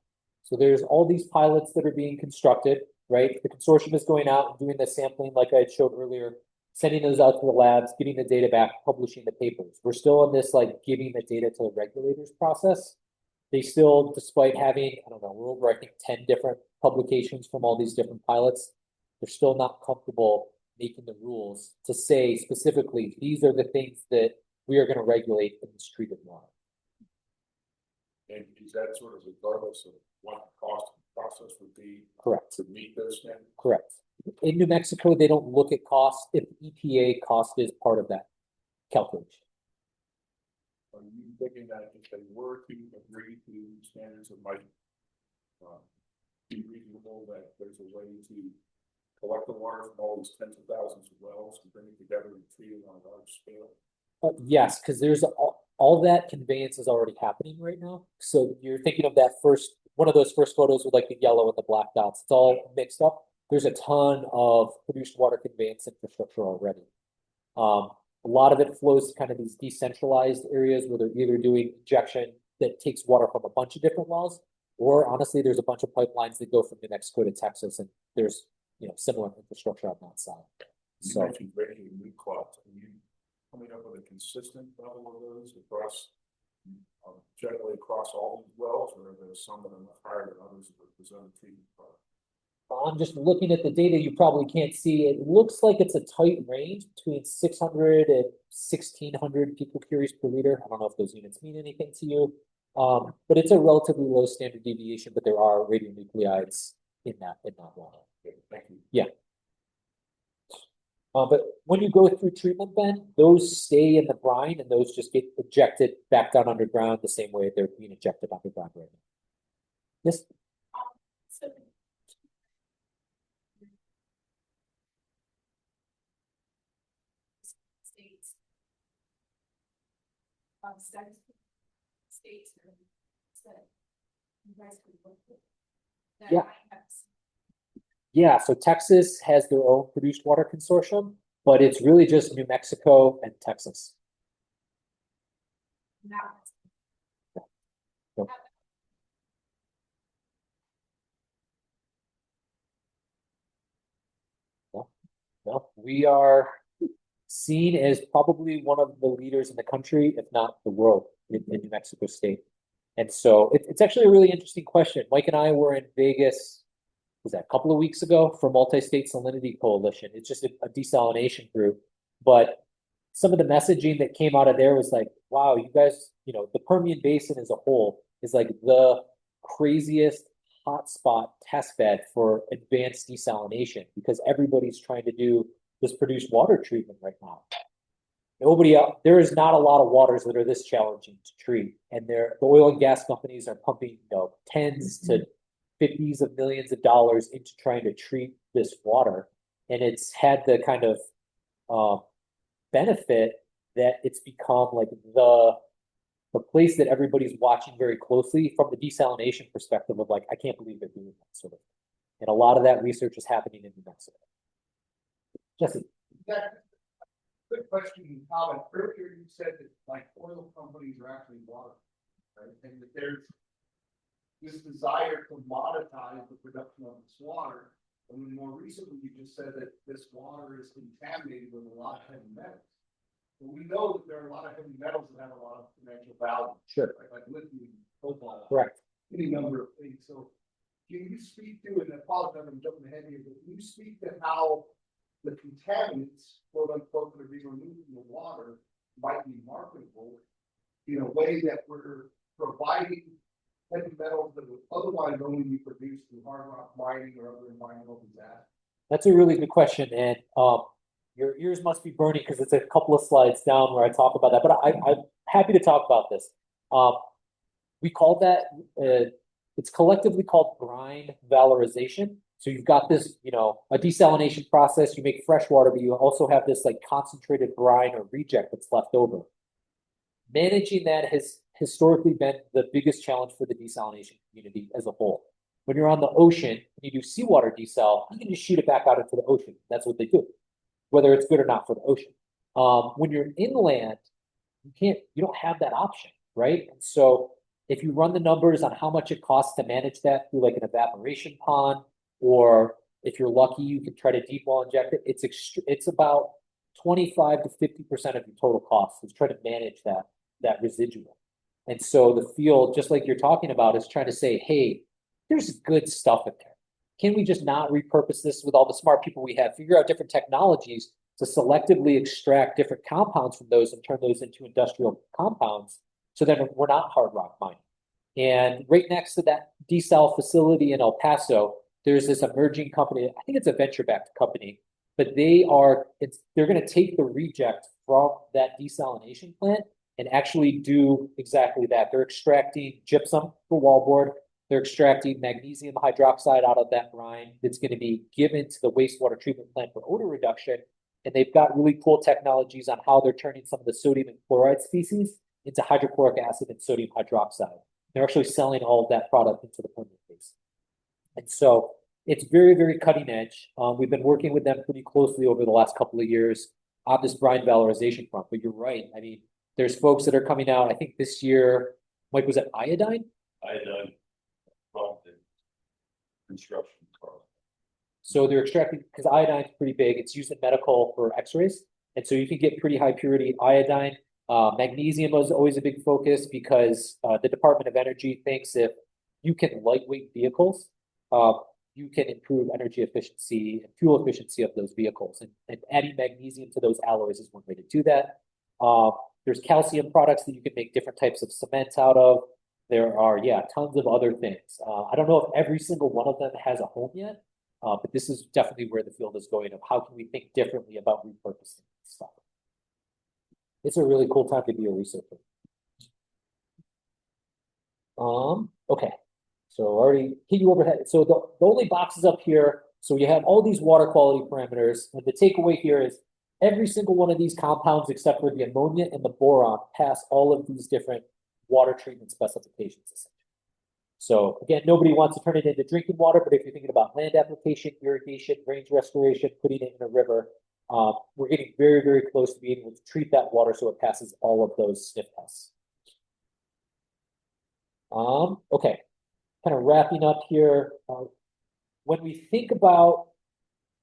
So there's all these pilots that are being constructed, right? The consortium is going out and doing the sampling like I showed earlier, sending those out to the labs, getting the data back, publishing the papers. We're still in this like giving the data to the regulators process. They still, despite having, I don't know, we're over, I think, 10 different publications from all these different pilots, they're still not comfortable making the rules to say specifically, these are the things that we are going to regulate in this treated water. And is that sort of regardless of what the cost of the process would be? Correct. To meet those standards? Correct. In New Mexico, they don't look at cost if EPA cost is part of that calculation. Are you thinking that if they were to agree to standards that might be reasonable, that there's a way to collect the water from all these tens of thousands of wells and bring it together and treat it on a large scale? Yes, because there's all that conveyance is already happening right now. So you're thinking of that first, one of those first photos with like the yellow and the black dots. It's all mixed up. There's a ton of produced water conveyance infrastructure already. A lot of it flows to kind of these decentralized areas where they're either doing injection that takes water from a bunch of different wells, or honestly, there's a bunch of pipelines that go from New Mexico to Texas, and there's, you know, similar infrastructure on that side. You mentioned breaking new clots. Are you coming up with a consistent level of those across, generally across all these wells, or are there some that are much higher than others that are presented treatment product? I'm just looking at the data, you probably can't see. It looks like it's a tight range between 600 and 1600 picocuries per liter. I don't know if those units mean anything to you, but it's a relatively low standard deviation, but there are radionuclides in that water. Okay, thank you. Yeah. But when you go through treatment, Ben, those stay in the brine and those just get ejected back down underground the same way they're being ejected underground right now. Yes? So states, states that you guys could work with. That Yeah. might have Yeah, so Texas has their own produced water consortium, but it's really just New Mexico and Texas. No, we are seen as probably one of the leaders in the country, if not the world, in New Mexico State. And so it's actually a really interesting question. Mike and I were in Vegas, was that a couple of weeks ago, for Multi-State Salinity Coalition. It's just a desalination group. But some of the messaging that came out of there was like, wow, you guys, the Permian Basin as a whole is like the craziest hotspot test bed for advanced desalination because everybody's trying to do this produced water treatment right now. There is not a lot of waters that are this challenging to treat. And the oil and gas companies are pumping, tens to 50s of millions of dollars into trying to treat this water. And it's had the kind of benefit that it's become like the place that everybody's watching very closely from the desalination perspective of like, I can't believe they're doing that sort of thing. And a lot of that research is happening in New Mexico. Jesse. Quick question and comment. Earlier you said that like oil companies are actually water, right? And that there's this desire to monetize the production of this water. And then more recently, you just said that this water is contaminated with a lot of heavy metals. But we know that there are a lot of heavy metals that have a lot of financial value. Sure. Right? Like lithium, cobalt, Correct. any number of things. So can you speak to, and I apologize, I'm jumping ahead here, but can you speak to how the contaminants, quote unquote, that are being removed from the water might be marketable in a way that we're providing heavy metals that would otherwise only be produced through hard rock mining or other environmental disasters? That's a really good question. And your ears must be burning because it's a couple of slides down where I talk about that. But I'm happy to talk about this. We call that, it's collectively called brine valorization. So you've got this, a desalination process, you make fresh water, but you also have this like concentrated brine or reject that's left over. Managing that has historically been the biggest challenge for the desalination community as a whole. When you're on the ocean and you do seawater desal, you can just shoot it back out into the ocean. That's what they do, whether it's good or not for the ocean. When you're inland, you don't have that option, right? And so if you run the numbers on how much it costs to manage that through like an evaporation pond, or if you're lucky, you can try to deep well inject it. It's about 25 to 50% of your total cost is trying to manage that residual. And so the field, just like you're talking about, is trying to say, hey, there's good stuff in there. Can we just not repurpose this with all the smart people we have, figure out different technologies to selectively extract different compounds from those and turn those into industrial compounds so then we're not hard rock mining. And right next to that desal facility in El Paso, there's this emerging company, I think it's a venture-backed company, but they're going to take the reject from that desalination plant and actually do exactly that. They're extracting gypsum for wallboard. They're extracting magnesium hydroxide out of that brine that's going to be given to the wastewater treatment plant for odor reduction. And they've got really cool technologies on how they're turning some of the sodium and chloride species into hydrochloric acid and sodium hydroxide. They're actually selling all of that product into the Permian Basin. And so it's very, very cutting edge. We've been working with them pretty closely over the last couple of years on this brine valorization front. But you're right. I mean, there's folks that are coming out, I think this year, Mike, was it iodine? Iodine, construction. So they're extracting, because iodine is pretty big. It's used in medical for x-rays. And so you can get pretty high purity iodine. Magnesium is always a big focus because the Department of Energy thinks if you can lightweight vehicles, you can improve energy efficiency and fuel efficiency of those vehicles. And adding magnesium to those alloys is one way to do that. There's calcium products that you can make different types of cement out of. There are, tons of other things. I don't know if every single one of them has a home yet, but this is definitely where the field is going of how can we think differently about repurposing stuff. It's a really cool time to be a researcher. Okay. So already hit you overhead. So the only boxes up here, so you have all these water quality parameters, and the takeaway here is every single one of these compounds, except for the ammonia and the boron, pass all of these different water treatment specifications. So again, nobody wants to turn it into drinking water, but if you're thinking about land application, irrigation, range restoration, putting it in a river, we're getting very, very close to being able to treat that water so it passes all of those sniff tests. Okay, kind of wrapping up here. When we think about,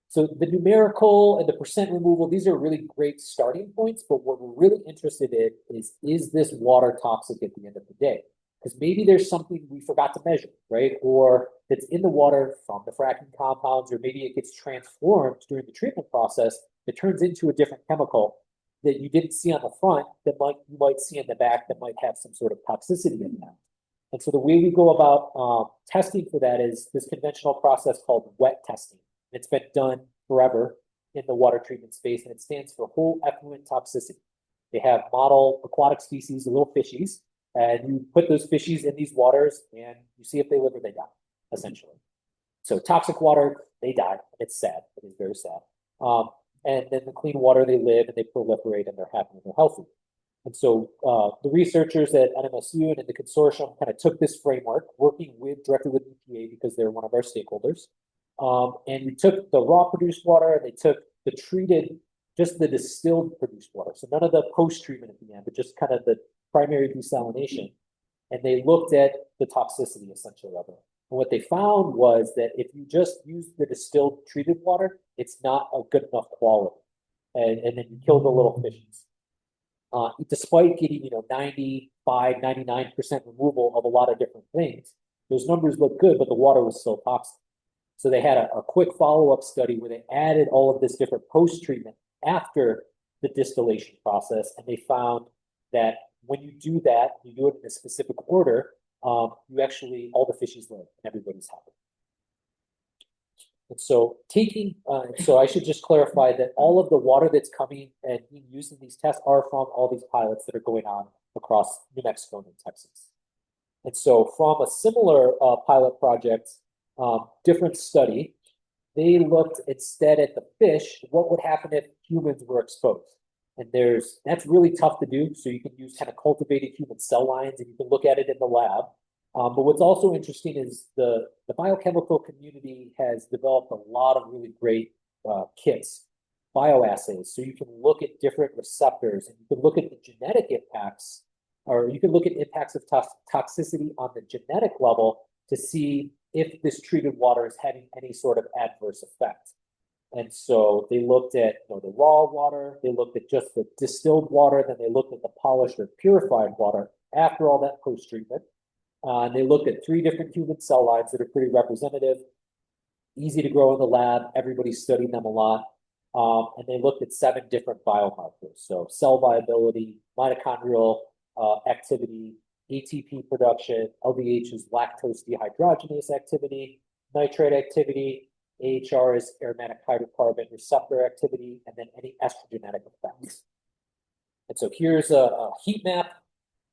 so the numerical and the percent removal, these are really great starting points, but what we're really interested in is this water toxic at the end of the day? Because maybe there's something we forgot to measure, right? Or that's in the water from the fracking compounds, or maybe it gets transformed during the treatment process. It turns into a different chemical that you didn't see on the front that you might see in the back that might have some sort of toxicity in that. And so the way we go about testing for that is this conventional process called wet testing. It's been done forever in the water treatment space, and it stands for whole effluent toxicity. They have model aquatic species, little fishies, and you put those fishies in these waters and you see if they live or they die, essentially. So toxic water, they die. It's sad. It is very sad. And then the clean water, they live and they proliferate and they're happy and they're healthy. And so the researchers at NMSU and in the consortium kind of took this framework, working directly with EPA because they're one of our stakeholders. And we took the raw produced water and they took the treated, just the distilled produced water. So none of the post-treatment at the end, but just kind of the primary desalination. And they looked at the toxicity essentially of it. And what they found was that if you just use the distilled treated water, it's not a good enough quality. And then you kill the little fishes. Despite getting, 95, 99% removal of a lot of different things, those numbers look good, but the water was still toxic. So they had a quick follow-up study where they added all of this different post-treatment after the distillation process, and they found that when you do that, you do it in a specific order, you actually, all the fishes live and everybody's happy. And so so I should just clarify that all of the water that's coming and being used in these tests are from all these pilots that are going on across New Mexico and Texas. And so from a similar pilot project, different study, they looked instead at the fish, what would happen if humans were exposed? And that's really tough to do. So you can use kind of cultivated human cell lines and you can look at it in the lab. But what's also interesting is the biochemical community has developed a lot of really great kits, bioassays. So you can look at different receptors and you can look at the genetic impacts, or you can look at impacts of toxicity on the genetic level to see if this treated water is having any sort of adverse effect. And so they looked at the raw water, they looked at just the distilled water, then they looked at the polished or purified water after all that post-treatment. And they looked at 3 different human cell lines that are pretty representative, easy to grow in the lab. Everybody's studied them a lot. And they looked at 7 different biomarkers. So cell viability, mitochondrial activity, ATP production, LDH is lactose dehydrogenase activity, nitrate activity, AHR is aromatic hydrocarbon receptor activity, and then any estrogenic effects. And so here's a heat map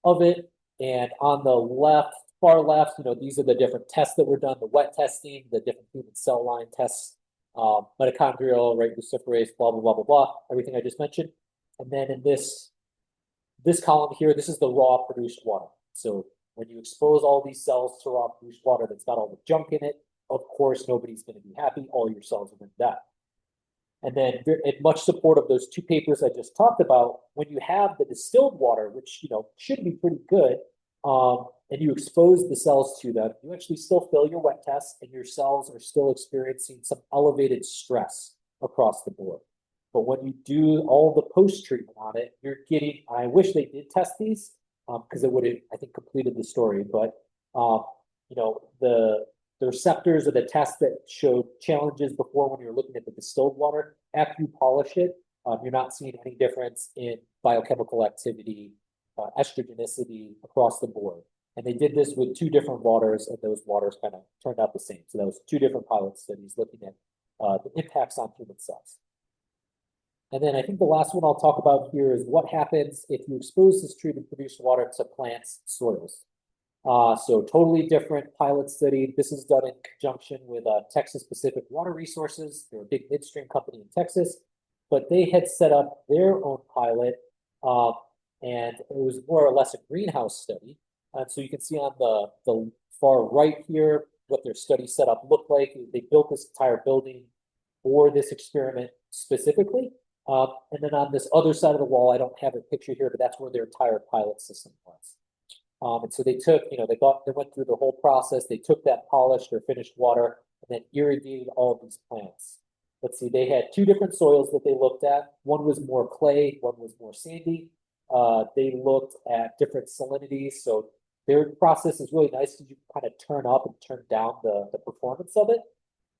of it. And on the left, far left, these are the different tests that were done, the wet testing, the different human cell line tests, mitochondrial, right, luciferase, blah, blah, blah, blah, blah, everything I just mentioned. And then in this column here, this is the raw produced water. So when you expose all these cells to raw produced water that's got all the junk in it, of course, nobody's going to be happy. All your cells are going to die. And then in much support of those 2 papers I just talked about, when you have the distilled water, which, should be pretty good, and you expose the cells to them, you actually still fail your wet tests and your cells are still experiencing some elevated stress across the board. But when you do all the post-treatment on it, you're getting, I wish they did test these because it would have, I think, completed the story. But, the receptors or the tests that showed challenges before when you're looking at the distilled water, after you polish it, you're not seeing any difference in biochemical activity, estrogenicity across the board. And they did this with 2 different waters, and those waters kind of turned out the same. So that was 2 different pilot studies looking at the impacts on human cells. And then I think the last one I'll talk about here is what happens if you expose this treated produced water to plants' soils. So totally different pilot study. This is done in conjunction with Texas Pacific Water Resources. They're a big midstream company in Texas, but they had set up their own pilot, and it was more or less a greenhouse study. And so you can see on the far right here, what their study setup looked like. They built this entire building for this experiment specifically. And then on this other side of the wall, I don't have a picture here, but that's where their entire pilot system was. And so they took, they went through the whole process. They took that polished or finished water and then irrigated all of these plants. Let's see, they had two different soils that they looked at. One was more clay, one was more sandy. They looked at different salinities. So their process is really nice because you can kind of turn up and turn down the performance of it.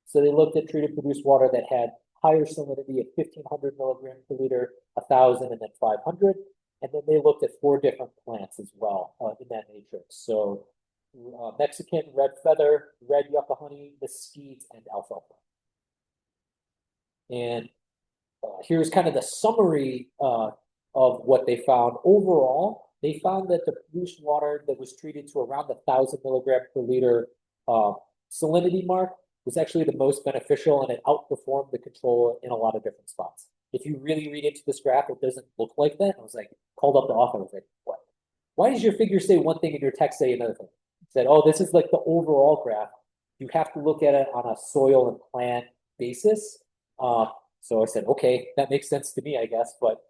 So they looked at treated produced water that had higher salinity at 1,500 milligrams per liter, 1,000, and then 500. And then they looked at 4 different plants as well in that matrix. So Mexican red feather, red yucca honey, mesquite, and alfalfa. And here's kind of the summary of what they found. Overall, they found that the produced water that was treated to around the 1,000 milligrams per liter salinity mark was actually the most beneficial, and it outperformed the control in a lot of different spots. If you really read into this graph, it doesn't look like that. I was like, called up the author, I was like, what? Why does your figure say one thing and your text say another thing? He said, oh, this is like the overall graph. You have to look at it on a soil and plant basis. So I said, okay, that makes sense to me, I guess. But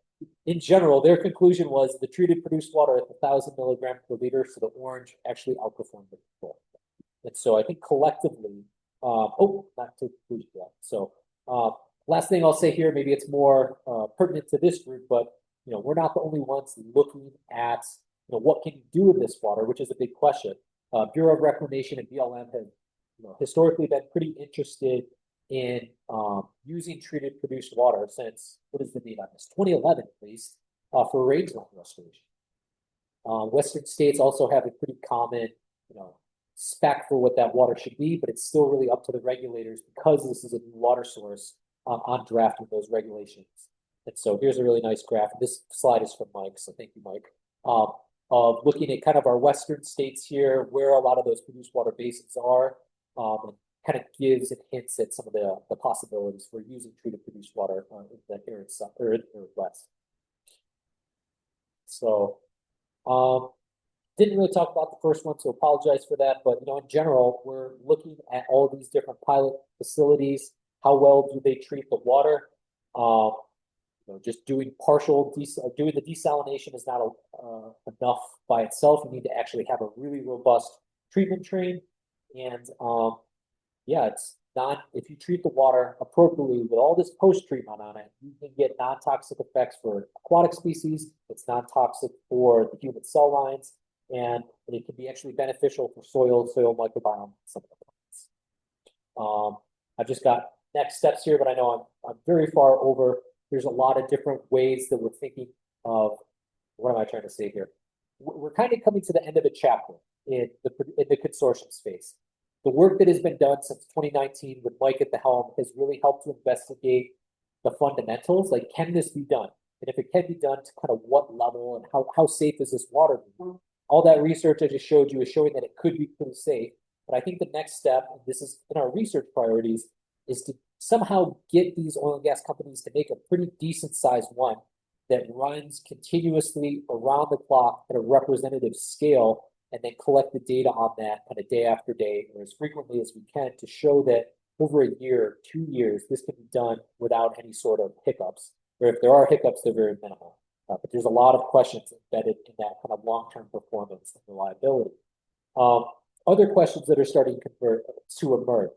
in general, their conclusion was the treated produced water at the 1,000 milligrams per liter, so the orange actually outperformed the control. And so I think collectively, not to conclude that. So last thing I'll say here, maybe it's more pertinent to this group, but we're not the only ones looking at what can you do with this water, which is a big question. Bureau of Reclamation and BLM have historically been pretty interested in using treated produced water since, what is the date on this? 2011 at least, for rangeland restoration. Western states also have a pretty common, spec for what that water should be, but it's still really up to the regulators because this is a new water source on drafting those regulations. And so here's a really nice graph. This slide is from Mike, so thank you, Mike. Of looking at kind of our Western states here, where a lot of those produced water basins are, and kind of gives and hints at some of the possibilities for using treated produced water in the area or in the West. So, didn't really talk about the first one, so apologize for that. But in general, we're looking at all these different pilot facilities. How well do they treat the water? Just doing doing the desalination is not enough by itself. You need to actually have a really robust treatment train. And yeah, it's not, if you treat the water appropriately with all this post-treatment on it, you can get non-toxic effects for aquatic species. It's non-toxic for the human cell lines, and it can be actually beneficial for soil microbiome, and some of the plants. I've just got next steps here, but I know I'm very far over. There's a lot of different ways that we're thinking of, what am I trying to say here? We're kind of coming to the end of a chapter in the consortium space. The work that has been done since 2019 with Mike at the helm has really helped to investigate the fundamentals, like can this be done? And if it can be done, to kind of what level and how safe is this water? All that research I just showed you is showing that it could be pretty safe. But I think the next step, and this is in our research priorities, is to somehow get these oil and gas companies to make a pretty decent sized one that runs continuously around the clock at a representative scale, and then collect the data on that kind of day after day, or as frequently as we can, to show that over a year, 2 years, this can be done without any sort of hiccups. Or if there are hiccups, they're very minimal. But there's a lot of questions embedded in that kind of long-term performance and reliability. Other questions that are starting to emerge.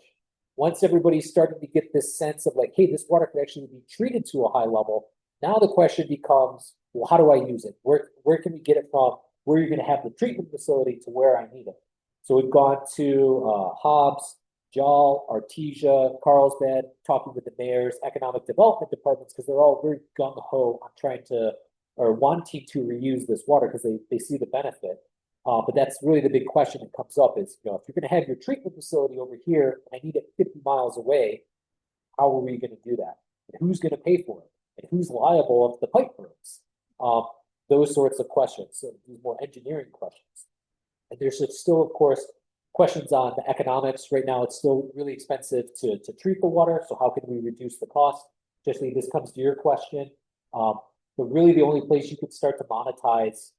Once everybody's starting to get this sense of like, hey, this water could actually be treated to a high level, now the question becomes, well, how do I use it? Where can we get it from? Where you're going to have the treatment facility to where I need it. So we've gone to Hobbs, Jal, Artesia, Carlsbad, talking with the mayors, economic development departments, because they're all very gung-ho on trying to, or wanting to reuse this water because they see the benefit. But that's really the big question that comes up is, if you're going to have your treatment facility over here, and I need it 50 miles away, how are we going to do that? And who's going to pay for it? And who's liable if the pipe breaks? Those sorts of questions, so these more engineering questions. And there's still, of course, questions on the economics. Right now, it's still really expensive to treat the water, so how can we reduce the cost? Jesse, this comes to your question. But really the only place you could start to monetize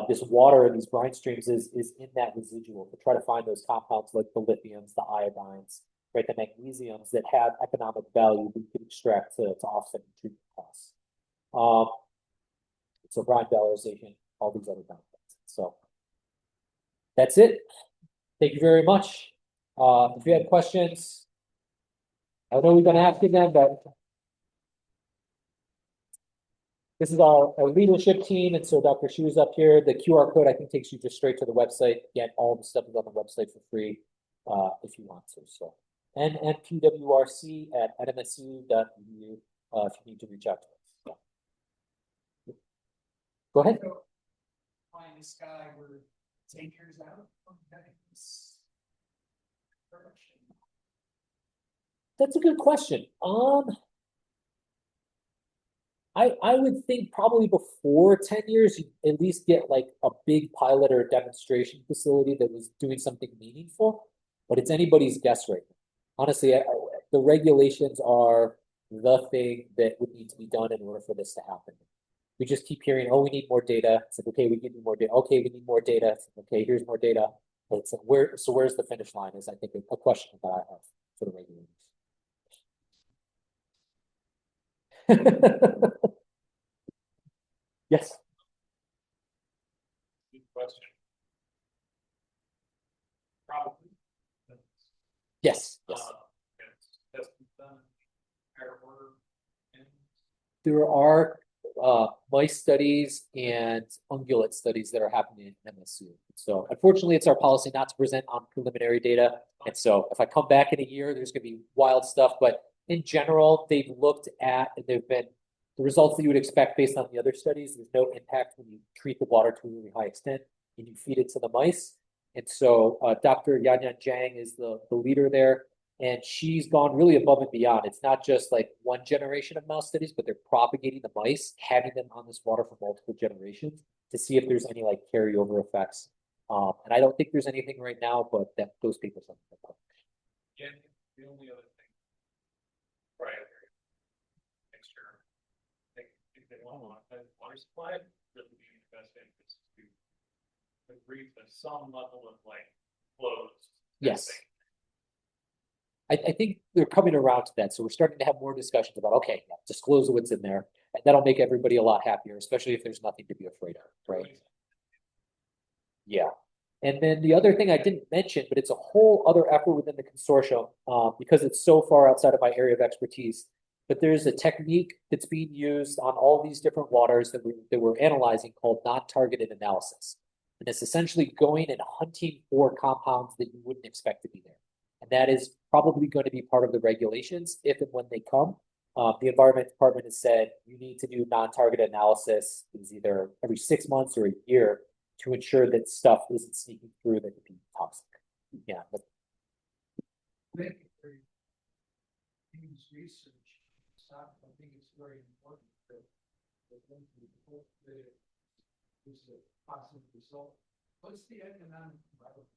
this water in these brine streams is in that residual to try to find those compounds like the lithiums, the iodines, right, the magnesiums that have economic value we could extract to offset the treatment costs. So brine valorization, all these other benefits. So that's it. Thank you very much. If you have questions, I know we've been asking them, but this is our leadership team, and so Dr. Shu is up here. The QR code, I think, takes you just straight to the website. Again, all the stuff is on the website for free, if you want to. So, nmpwrc@nmsu.edu, if you need to reach out to us. So. Go ahead. Flying this guy, we're 10 years out from this direction. That's a good question. I would think probably before 10 years, you at least get like a big pilot or a demonstration facility that was doing something meaningful, but it's anybody's guess right now. Honestly, the regulations are the thing that would need to be done in order for this to happen. We just keep hearing, oh, we need more data. It's like, okay, we give you more data. Okay, we need more data. It's like, okay, here's more data. It's like, where's the finish line is, I think, a question that I have for the regulators. Yes. Good question. Probably. Yes. There are mice studies and ungulate studies that are happening in MSU. So unfortunately, it's our policy not to present on preliminary data. And so if I come back in a year, there's going to be wild stuff. But in general, they've looked at, and they've been the results that you would expect based on the other studies. There's no impact when you treat the water to a really high extent and you feed it to the mice. And so Dr. Yanyan Zhang is the leader there. And she's gone really above and beyond. It's not just like one generation of mouse studies, but they're propagating the mice, having them on this water for multiple generations to see if there's any like carryover effects. And I don't think there's anything right now, but those papers have been published. Yeah, the only other thing. Right. Next year. If they want water supply, really be in the best interest to agree to some level of like flows. Yes. I think they're coming around to that. So we're starting to have more discussions about, okay, yeah, disclose what's in there. And that'll make everybody a lot happier, especially if there's nothing to be afraid of, right? Yeah. And then the other thing I didn't mention, but it's a whole other effort within the consortium because it's so far outside of my area of expertise. But there's a technique that's being used on all these different waters that we're analyzing called non-targeted analysis. And it's essentially going and hunting for compounds that you wouldn't expect to be there. And that is probably going to be part of the regulations if and when they come. The Environment Department has said you need to do non-targeted analysis is either every 6 months or a year to ensure that stuff isn't sneaking through that could be toxic. Yeah. But Thank you for your research. I think it's very important that is a positive result. What's the economic environment?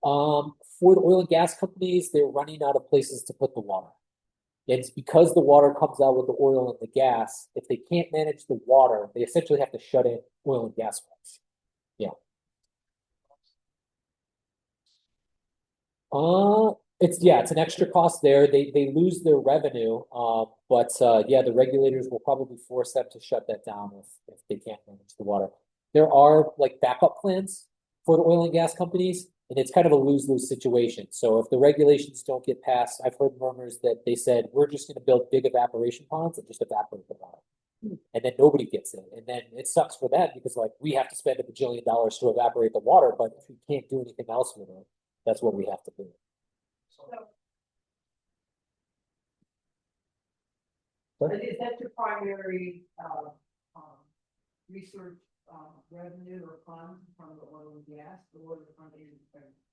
For the oil and gas companies, they're running out of places to put the water. And it's because the water comes out with the oil and the gas. If they can't manage the water, they essentially have to shut in oil and gas wells. Yeah. It's an extra cost there. They lose their revenue. But the regulators will probably force them to shut that down if they can't manage the water. There are like backup plans for the oil and gas companies. And it's kind of a lose-lose situation. So if the regulations don't get passed, I've heard murmurs that they said, we're just going to build big evaporation ponds and just evaporate the water. And then nobody gets it. And then it sucks for them because like we have to spend $1 bajillion to evaporate the water, but if we can't do anything else with it, that's what we have to do. But is that your primary research revenue or fund from the oil and gas, or the funding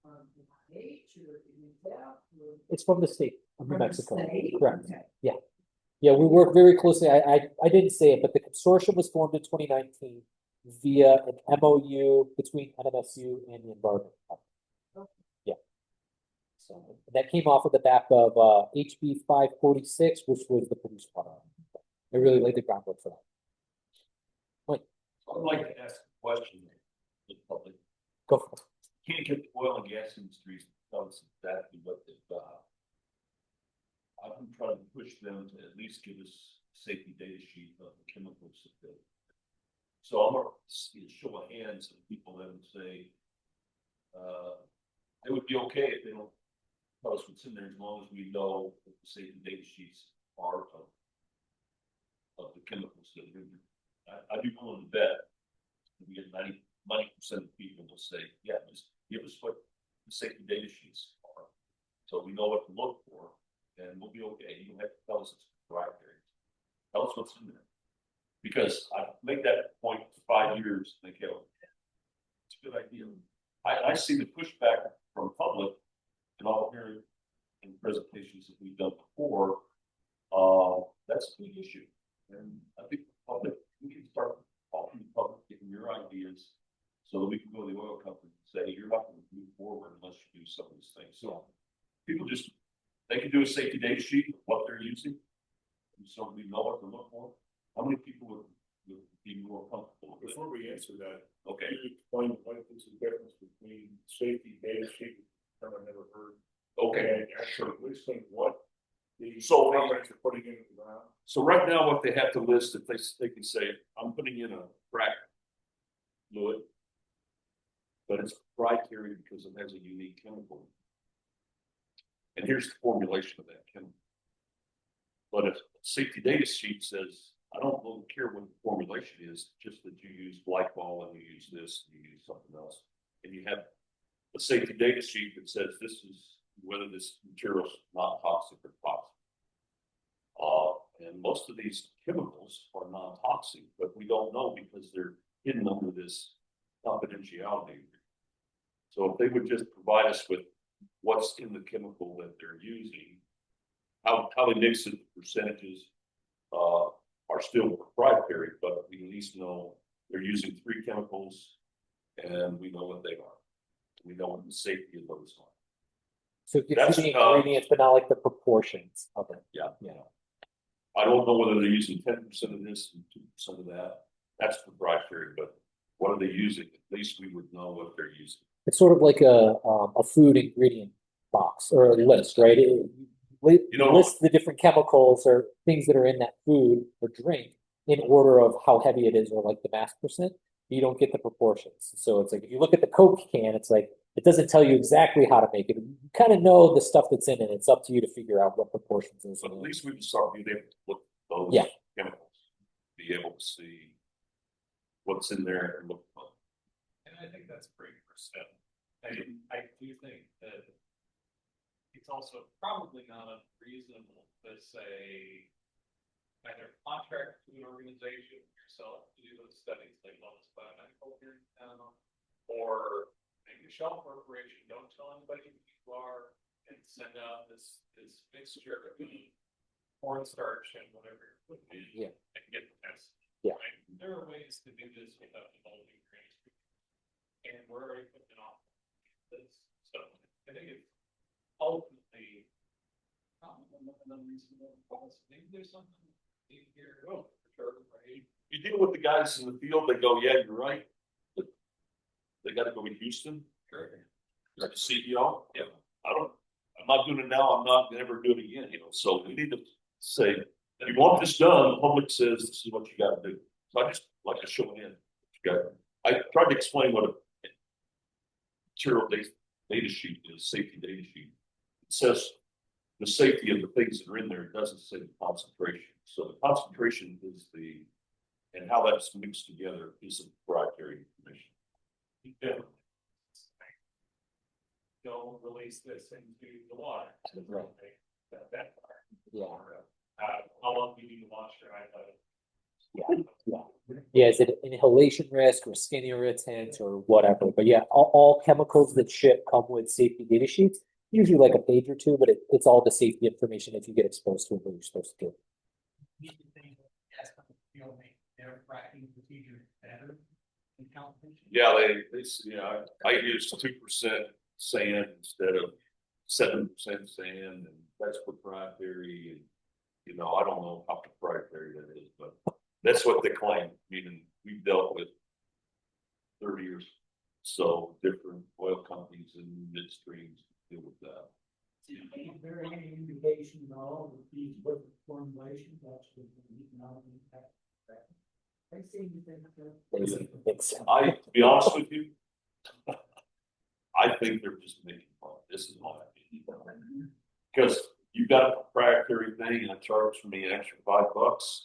from the NIH or NMWF? It's from the state of New Mexico. Correct. Okay. Yeah. Yeah, we work very closely. I didn't say it, but the consortium was formed in 2019 via an MOU between NMSU and the Environment Department. Yeah. So that came off of the back of HB 546, which was the produced water. They really laid the groundwork for that. Wait. I'd like to ask a question to the public. Go for it. Can't get the oil and gas industries to tell us exactly what they've got. I've been trying to push them to at least give us a safety data sheet of the chemicals that they. So I'm gonna see a show of hands of people that would say, it would be okay if they don't tell us what's in there, as long as we know what the safety data sheets are of the chemicals that are in there. I'd be willing to bet we get 90% of people will say, yeah, just give us what the safety data sheets are, so we know what to look for, and we'll be okay. You don't have to tell us it's proprietary. Tell us what's in there. Because I made that point for 5 years, and they go, it's a good idea. I see the pushback from public and all here in presentations that we've done before. That's a big issue. And I think the public, we can start talking to the public, getting your ideas, so that we can go to the oil company and say, you're not going to move forward unless you do some of these things. So people just, they can do a safety data sheet of what they're using, so we know what to look for. How many people would be more comfortable with it? Before we answer that, Okay. can you explain what is the difference between safety data sheet, term I never heard, Okay. and actually listing what the So companies are putting in the ground? So right now, what they have to list, if they can say, I'm putting in a frac fluid, but it's proprietary because it has a unique chemical. And here's the formulation of that chemical. But if safety data sheet says, I don't really care what the formulation is, just that you use glycol and you use this and you use something else. And you have a safety data sheet that says this is whether this material is not toxic or toxic. And most of these chemicals are non-toxic, but we don't know because they're hidden under this confidentiality. So if they would just provide us with what's in the chemical that they're using, how they mix it, the percentages are still proprietary, but we at least know they're using 3 chemicals and we know what they are. We know what the safety of those are. So it gives That's, you the ingredients, but not like the proportions of it. Yeah. Yeah. I don't know whether they're using 10% of this and 2% of that. That's proprietary, but what are they using? At least we would know what they're using. It's sort of like a food ingredient box or a list, right? List the different chemicals or things that are in that food or drink in order of how heavy it is or like the mass percent. You don't get the proportions. So it's like if you look at the Coke can, it's like it doesn't tell you exactly how to make it. You kind of know the stuff that's in it. It's up to you to figure out what proportions is. But at least we can start being able to look at those chemicals, be able to see what's in there and look fun. And I think that's a great first step. I do think that it's also probably not unreasonable to say either contract to an organization yourself to do those studies like Wellness Biomedical here in town, or make a shell corporation, don't tell anybody who you are, and send out this mixture of cornstarch and whatever it would be, and get the test. Yeah. Right? There are ways to do this without involving grains. And we're already putting off this. So I think it's ultimately probably not an unreasonable policy. Maybe there's something here. Oh, for sure, right? You deal with the guys in the field, they go, yeah, you're right. They got to go to Houston. Like the CEO. Yeah. I'm not doing it now. I'm not going to ever do it again. So we need to say, if you want this done, the public says this is what you got to do. So I just like to show in. I tried to explain what a material data sheet is, safety data sheet. It says the safety of the things that are in there. It doesn't say the concentration. So the concentration is and how that's mixed together is a proprietary information. Don't release this into the water. Right. That part. Yeah. How long do you need to wash your iPad? Yeah, is it inhalation risk or skin irritant or whatever? But yeah, all chemicals that ship come with safety data sheets, usually like a page or two, but it's all the safety information if you get exposed to it, what you're supposed to do. Their fracking procedure better in California? Yeah, I use 2% sand instead of 7% sand, and that's proprietary. And I don't know how proprietary that is, but that's what they claim. Meaning we've dealt with 30 years. So different oil companies and midstreams deal with that. Is there any indication at all that these liquid formulations actually have an economic impact? I see you think so. To be honest with you, I think they're just making fun. This is my opinion. Because you've got a proprietary thing and it charges me an extra $5.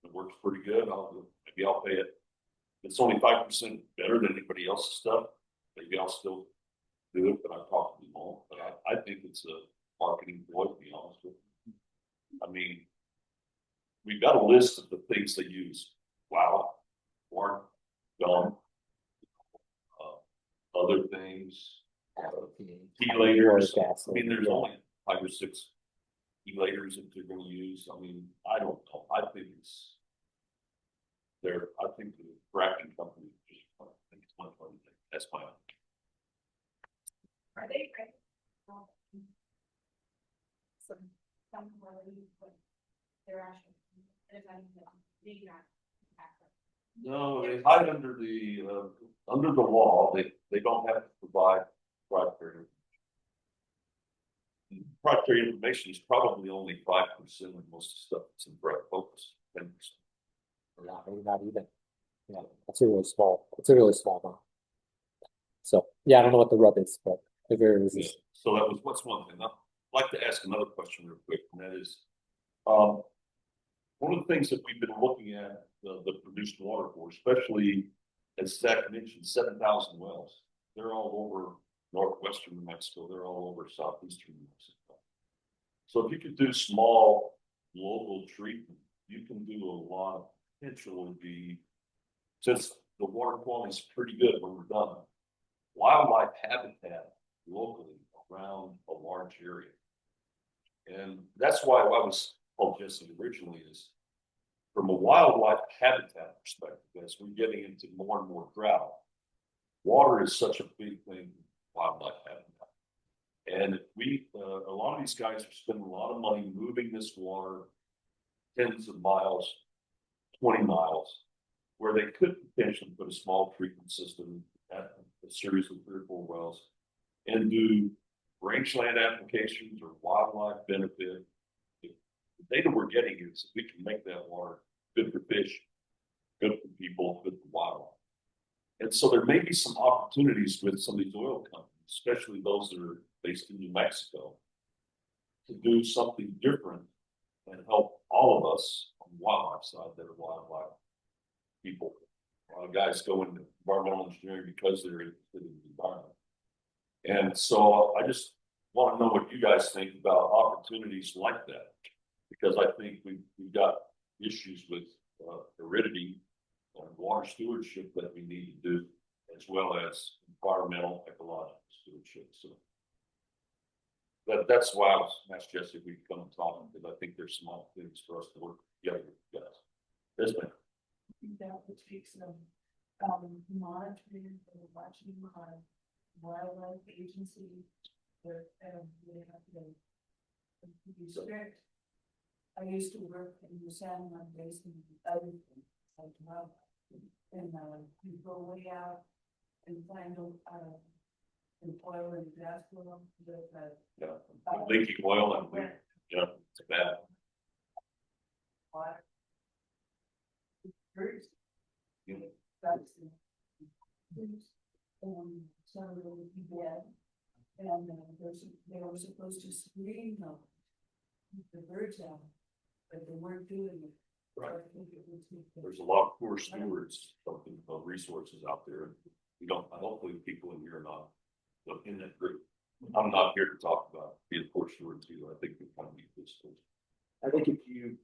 It works pretty good. Maybe I'll pay it. It's only 5% better than anybody else's stuff. Maybe I'll still do it, but I probably won't. But I think it's a marketing ploy, to be honest with you. I mean, we've got a list of the things they use. Wow, corn, gum, other things, chelators. I mean, there's only 5 or 6 chelators that they're going to use. I mean, I don't know. I think I think the fracking company just, I think it's one funny thing. That's my opinion. Are they? Somewhere they're actually, being not. No, they hide under the law. They don't have to provide proprietary information. Proprietary information is probably only 5% of most of the stuff that's in Brett Focus. 10%. Maybe not even. Yeah, it's a really small amount. So yeah, I don't know what the rub is, but it very easy. Yeah. So what's one thing. I'd like to ask another question real quick, and that is, one of the things that we've been looking at the produced water for, especially as Zach mentioned, 7,000 wells. They're all over northwestern New Mexico. They're all over southeastern New Mexico. So if you could do small local treatment, you can do a lot of potential would be, since the water quality is pretty good when we're done, wildlife habitat locally around a large area. And that's why I was told Jesse originally is from a wildlife habitat perspective, as we're getting into more and more drought, water is such a big thing in wildlife habitat. And we, a lot of these guys are spending a lot of money moving this water tens of miles, 20 miles, where they could potentially put a small treatment system at a series of 3 or 4 wells and do rangeland applications or wildlife benefit. The data we're getting is we can make that water good for fish, good for people, good for wildlife. And so there may be some opportunities with some of these oil companies, especially those that are based in New Mexico, to do something different and help all of us on the wildlife side that are wildlife people. A lot of guys go into environmental engineering because they're interested in the environment. And so I just want to know what you guys think about opportunities like that, because I think we've got issues with aridity and water stewardship that we need to do, as well as environmental, ecological stewardship. So that's why I was asked Jesse if we could come and talk, because I think there's some opportunities for us to work together with you guys. Yes, ma'am. That would take some monitoring and watching wildlife agency that they have to be strict. I used to work in the San Juan Basin and you go way out and find an oil and gas well that Leaking oil and yeah, it's bad. Water. Birds. Yeah. That's some of them would be dead, and they were supposed to screen them, the birds out, but they weren't doing it. Right. So I think it would take There's a lot of poor stewards of resources out there. We don't. Hopefully, people in here are not in that group. I'm not here to talk about being poor stewards either. I think we kind of need this. I think if you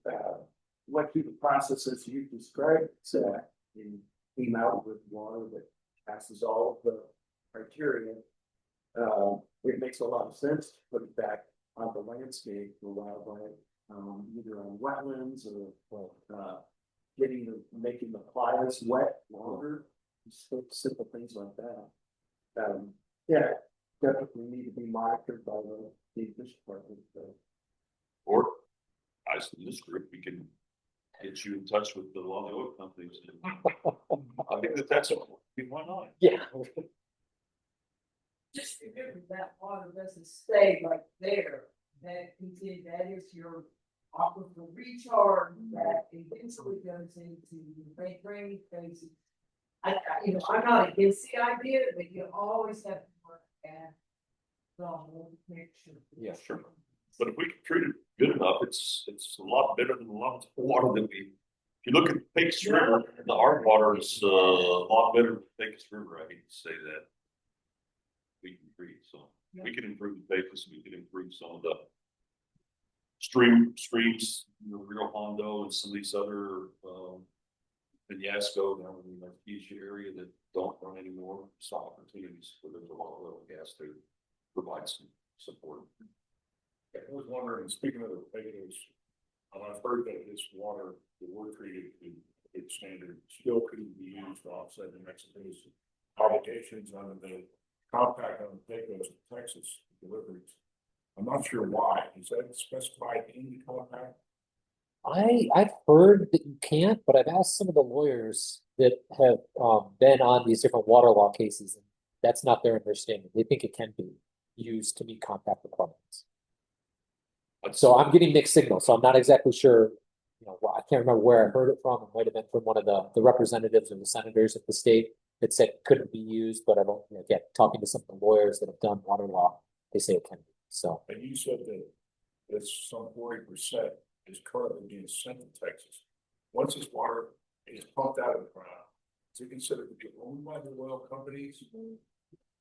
went through the processes you described, and came out with water that passes all of the criteria, it makes a lot of sense to put it back on the landscape for wildlife, either on wetlands or making the pliers wet longer, simple things like that. Yeah, definitely need to be monitored by the fish department. Or guys in this group, we can Get you in touch with a lot of the oil companies. I think that's, why not? Yeah. Just remember that water doesn't stay like there. That is your aquifer recharge that eventually goes into the great drainage basin. You know, I'm not against the idea, but you always have to work at the whole picture. Yeah, sure. But if we can treat it good enough, it's a lot better than a lot of the water that we. If you look at Pecos River, the hard water is a lot better than Pecos River. I hate to say that. We can treat, so we can improve the Pecos, we can improve some of the streams, you know, Rio Hondo and some of these other Penasco down in the Artesia area that don't run anymore. Some opportunities for there's a lot of oil and gas to provide some support. I was wondering, speaking of the Pecos, I've heard that this water that we're treated to its standard still couldn't be used to offset the Mexico's obligations under the compact on the Pecos, Texas deliveries. I'm not sure why. Is that specified in the compact? I've heard that you can't, but I've asked some of the lawyers that have been on these different water law cases, and that's not their understanding. They think it can be used to meet compact requirements. So I'm getting mixed signals, so I'm not exactly sure, you know, I can't remember where I heard it from. It might have been from one of the representatives or the senators of the state that said it couldn't be used, but I don't, you know, again, talking to some of the lawyers that have done water law, they say it can be, so. And you said that it's some 40% is currently being sent to Texas. Once this water is pumped out of the ground, is it considered to be owned by the oil companies?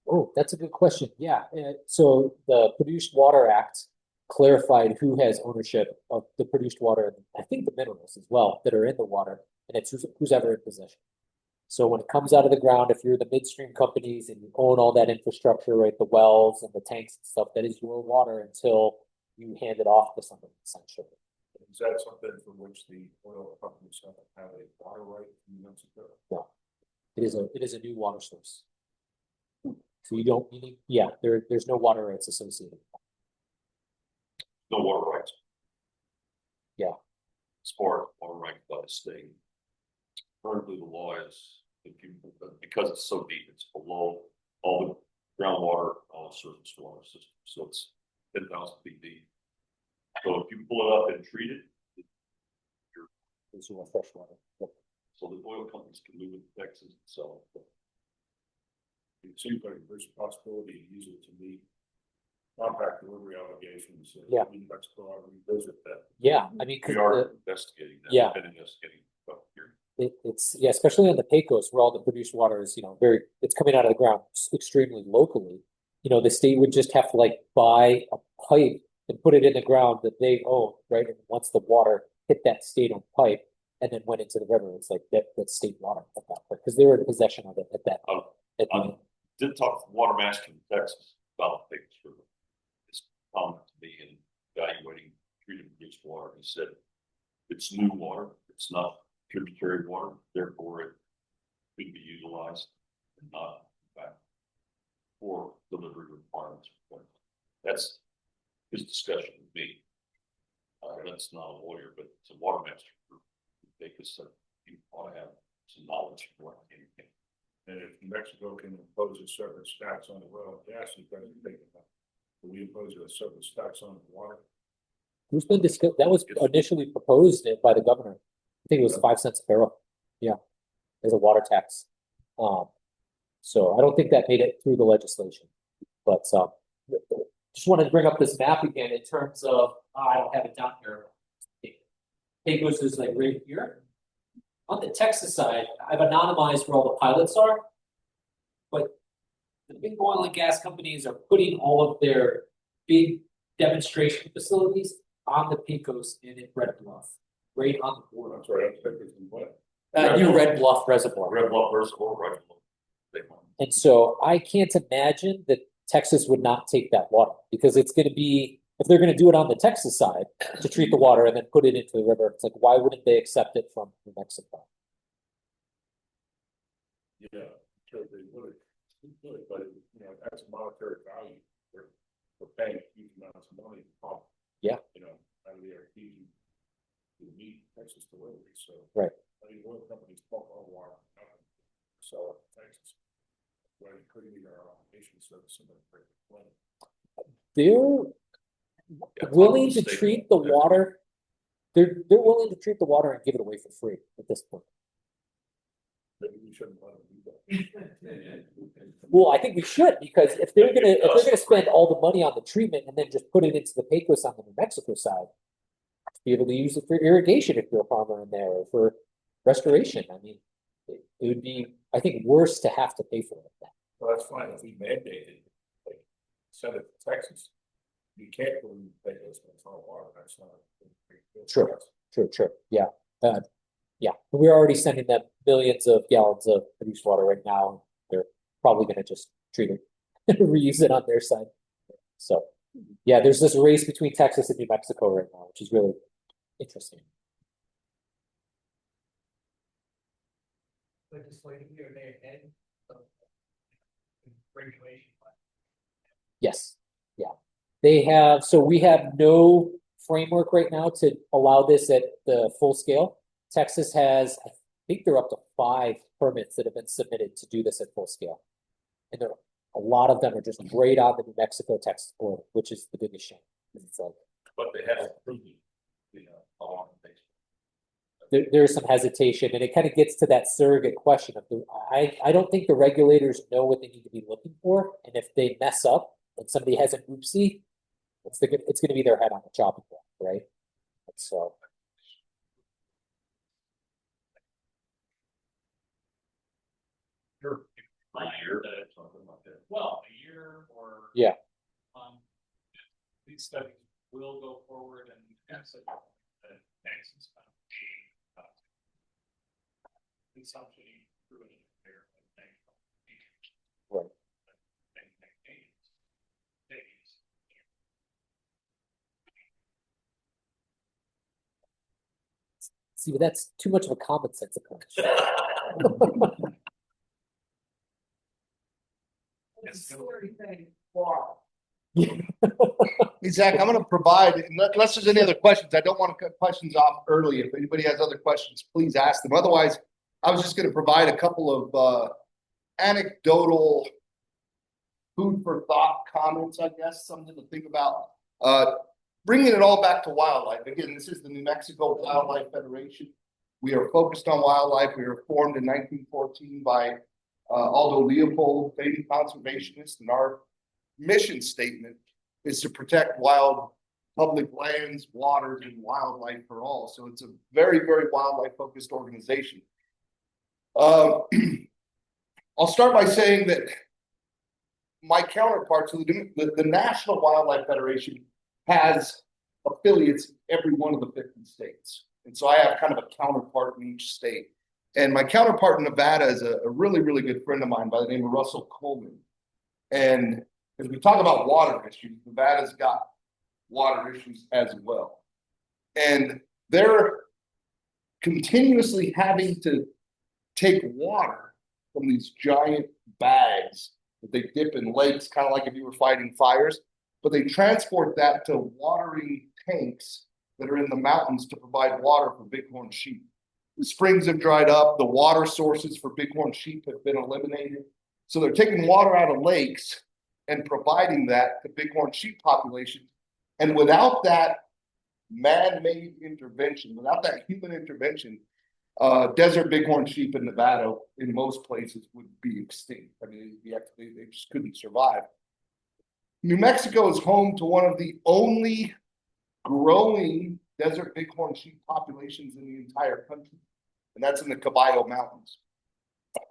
Oh, that's a good question. Yeah, so the Produced Water Act clarified who has ownership of the produced water, and I think the minerals as well that are in the water, and it's who's ever in possession. So when it comes out of the ground, if you're the midstream companies and you own all that infrastructure, right, the wells and the tanks and stuff, that is your water until you hand it off to somebody, essentially. Is that something for which the oil companies have a water right in Mexico? No, it is a new water source. So you don't need, yeah, there's no water rights associated. No water rights. Yeah. As far as water rights by the state. Currently, the law is if you, because it's so deep, it's below all the groundwater, all the surface water systems. So it's 10,000 feet deep. So if you pull it up and treat it, There's more fresh water. Yep. so the oil companies can move it to Texas and sell it. It seems like there's a possibility to use it to meet compact delivery obligations. Yeah. In Mexico, I revisit that. Yeah, I mean, We cause are investigating that. yeah. Been investigating up here. it's, yeah, especially on the Pecos where all the produced water is, you know, it's coming out of the ground extremely locally. You know, the state would just have to like buy a pipe and put it in the ground that they own, right? And once the water hit that state-owned pipe and then went into the river, it's like that's state water at that point because they were in possession of it at that point. Did talk to the water master in Texas about the Pecos River. His comment to me in evaluating treated produced water. He said it's new water, it's not tributary water, therefore it could be utilized and not in fact for delivery requirements. That's his discussion with me. That's not a lawyer, but it's a water master group. Pecos said you ought to have some knowledge of what anything. And if Mexico can impose a certain tax on the oil and gas, you better think about it. Will we impose a certain tax on the water? Who's been discussed? That was initially proposed by the governor. I think it was 5 cents a barrel. Yeah, as a water tax. So I don't think that made it through the legislation, but just wanted to bring up this map again in terms of I don't have it down here. Pecos is like right here. On the Texas side, I've anonymized where all the pilots are, but the big oil and gas companies are putting all of their big demonstration facilities on the Pecos and in Red Bluff, right on the border. That's right. I think it's in what? Near Red Bluff Reservoir. Red Bluff Reservoir, right? And so I can't imagine that Texas would not take that water because it's going to be, if they're going to do it on the Texas side to treat the water and then put it into the river, it's like, why wouldn't they accept it from New Mexico? Yeah, sure they would. But you know, that's monetary value. We're paying huge amounts of money to pump. Yeah. You know, out of the artesian You need Texas delivery, so. Right. I mean, oil companies pump our water, sell it in Texas. Well, you couldn't meet our obligation service in that great plan. They're willing to treat the water. They're willing to treat the water and give it away for free at this point. Maybe we shouldn't let them do that. Well, I think we should, because if they're gonna spend all the money on the treatment and then just put it into the Pecos on the New Mexico side, be able to use it for irrigation if you're a farmer in there, or for restoration. I mean, it would be, I think, worse to have to pay for it. Well, that's fine if we mandated, like, send it to Texas. You can't believe Pecos with our water, that's not. Sure, yeah. Yeah, we're already sending them millions of gallons of produced water right now. They're probably gonna just treat it, reuse it on their side. So, yeah, there's this race between Texas and New Mexico right now, which is really interesting. Legislative year they ahead of regulation. Yes, yeah. They have, so we have no framework right now to allow this at the full scale. Texas has, I think they're up to 5 permits that have been submitted to do this at full scale. And a lot of them are just right on the New Mexico-Texas border, which is the biggest shame. It's like, But they have proven, along the base. there's some hesitation, and it kind of gets to that surrogate question of I don't think the regulators know what they need to be looking for, and if they mess up and somebody has an oopsie, it's going to be their head on the chopping block, right? And so. Sure. A year, something like that. Well, a year or. Yeah. These studies will go forward and have such a Texas consumption proven fair. Right. See, but that's too much of a common sense approach. It's a scary thing. Wow. Hey, Zach, I'm gonna provide, unless there's any other questions, I don't want to cut questions off early. If anybody has other questions, please ask them. Otherwise, I was just gonna provide a couple of anecdotal food for thought comments, I guess, something to think about. Bringing it all back to wildlife. Again, this is the New Mexico Wildlife Federation. We are focused on wildlife. We were formed in 1914 by Aldo Leopold, famous conservationist, and our mission statement is to protect wild public lands, waters, and wildlife for all. So it's a very, very wildlife focused organization. I'll start by saying that my counterparts, the National Wildlife Federation, has affiliates in every one of the 50 states. And so I have kind of a counterpart in each state. And my counterpart in Nevada is a really, really good friend of mine by the name of Russell Coleman. And as we talk about water issues, Nevada's got water issues as well. And they're continuously having to take water from these giant bags that they dip in lakes, kind of like if you were fighting fires, but they transport that to watering tanks that are in the mountains to provide water for bighorn sheep. The springs have dried up, the water sources for bighorn sheep have been eliminated. So they're taking water out of lakes and providing that to bighorn sheep populations. And without that man-made intervention, without that human intervention, desert bighorn sheep in Nevada, in most places, would be extinct. I mean, they just couldn't survive. New Mexico is home to one of the only growing desert bighorn sheep populations in the entire country, and that's in the Caballo Mountains.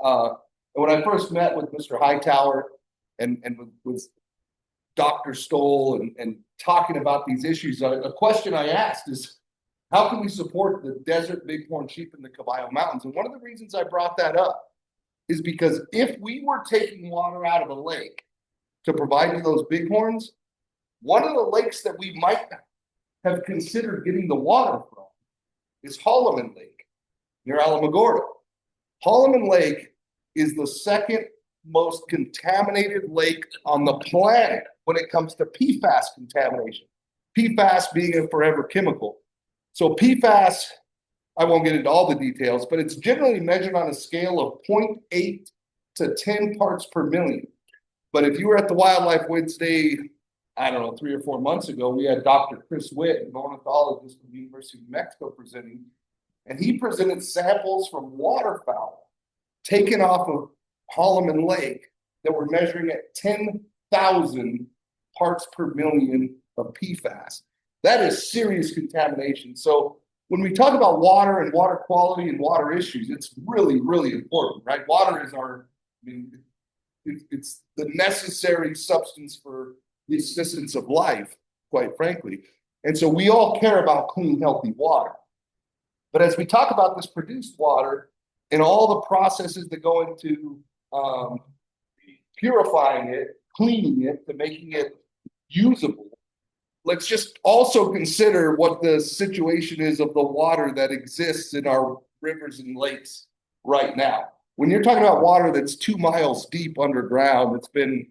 And when I first met with Mr. Hightower and with Dr. Stoll and talking about these issues, a question I asked is, how can we support the desert bighorn sheep in the Caballo Mountains? And one of the reasons I brought that up is because if we were taking water out of a lake to provide to those bighorns, one of the lakes that we might have considered getting the water from is Holloman Lake near Alamogordo. Holloman Lake is the second most contaminated lake on the planet when it comes to PFAS contamination. PFAS being a forever chemical. So PFAS, I won't get into all the details, but it's generally measured on a scale of 0.8 to 10 parts per million. But if you were at the Wildlife Wednesday, I don't know, 3 or 4 months ago, we had Dr. Chris Witt, an ornithologist from the University of New Mexico, presenting, and he presented samples from waterfowl taken off of Holloman Lake that were measuring at 10,000 parts per million of PFAS. That is serious contamination. So when we talk about water and water quality and water issues, it's really, really important, right? Water is it's the necessary substance for the existence of life, quite frankly. And so we all care about clean, healthy water. But as we talk about this produced water and all the processes that go into purifying it, cleaning it, to making it usable, let's just also consider what the situation is of the water that exists in our rivers and lakes right now. When you're talking about water that's 2 miles deep underground, it's been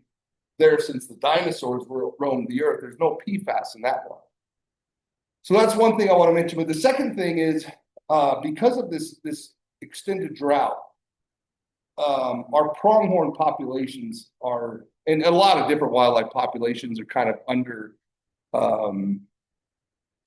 there since the dinosaurs roamed the earth. There's no PFAS in that water. So that's one thing I want to mention. But the second thing is, because of this extended drought, our pronghorn populations are, and a lot of different wildlife populations are kind of under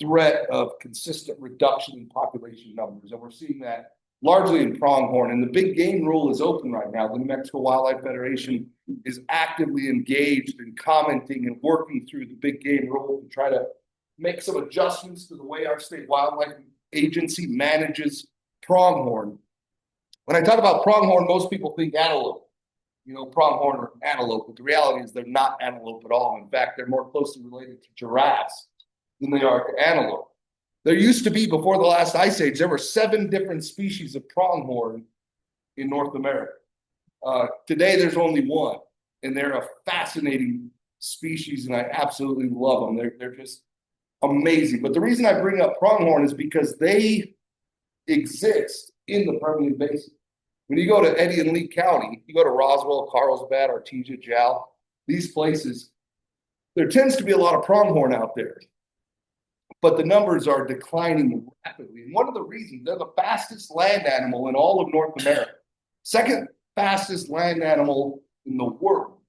threat of consistent reduction in population numbers. And we're seeing that largely in pronghorn. And the big game rule is open right now. The New Mexico Wildlife Federation is actively engaged in commenting and working through the big game rule to try to make some adjustments to the way our state wildlife agency manages pronghorn. When I talk about pronghorn, most people think antelope, pronghorn or antelope, but the reality is they're not antelope at all. In fact, they're more closely related to giraffes than they are to antelope. There used to be, before the last ice age, there were 7 different species of pronghorn in North America. Today, there's only 1, and they're a fascinating species, and I absolutely love them. They're just amazing. But the reason I bring up pronghorn is because they exist in the Permian Basin. When you go to Eddy and Lee County, you go to Roswell, Carlsbad, Artesia, Jowl, these places, there tends to be a lot of pronghorn out there. But the numbers are declining rapidly. And one of the reasons, they're the fastest land animal in all of North America. Second fastest land animal in the world,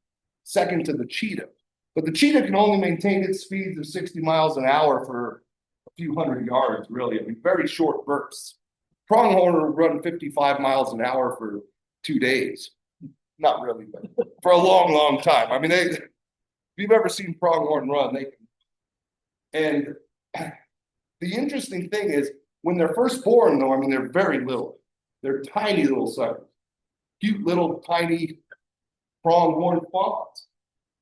second to the cheetah. But the cheetah can only maintain its speeds of 60 miles an hour for a few hundred yards, really. Very short bursts. Pronghorn will run 55 miles an hour for 2 days. Not really, but for a long, long time. If you've ever seen pronghorn run, they can. And the interesting thing is, when they're first born, though, they're very little. They're tiny little suckers. Cute little tiny pronghorn fawns.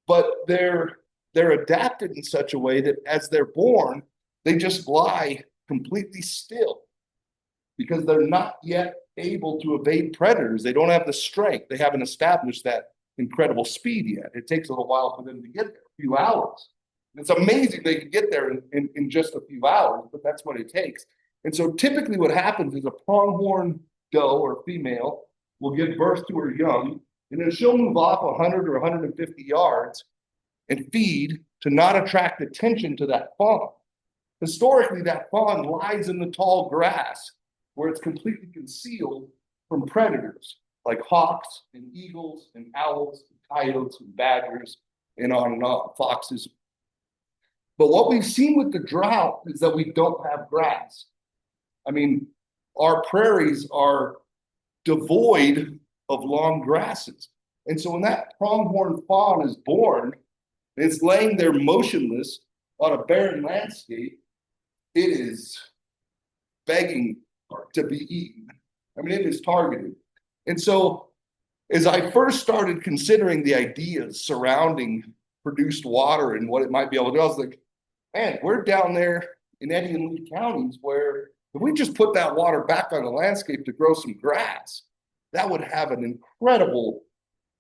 But they're adapted in such a way that as they're born, they just lie completely still because they're not yet able to evade predators. They don't have the strength. They haven't established that incredible speed yet. It takes a little while for them to get there, a few hours. It's amazing they can get there in just a few hours, but that's what it takes. And so typically what happens is a pronghorn doe or female will give birth to her young, and then she'll move off 100 or 150 yards and feed to not attract attention to that fawn. Historically, that fawn lies in the tall grass where it's completely concealed from predators like hawks and eagles and owls and coyotes and badgers and on, foxes. But what we've seen with the drought is that we don't have grass. Our prairies are devoid of long grasses. And so when that pronghorn fawn is born, it's laying there motionless on a barren landscape, it is begging to be eaten. It is targeted. And so as I first started considering the ideas surrounding produced water and what it might be able to do, I was like, man, we're down there in Eddy and Lee counties where if we just put that water back on the landscape to grow some grass, that would have an incredible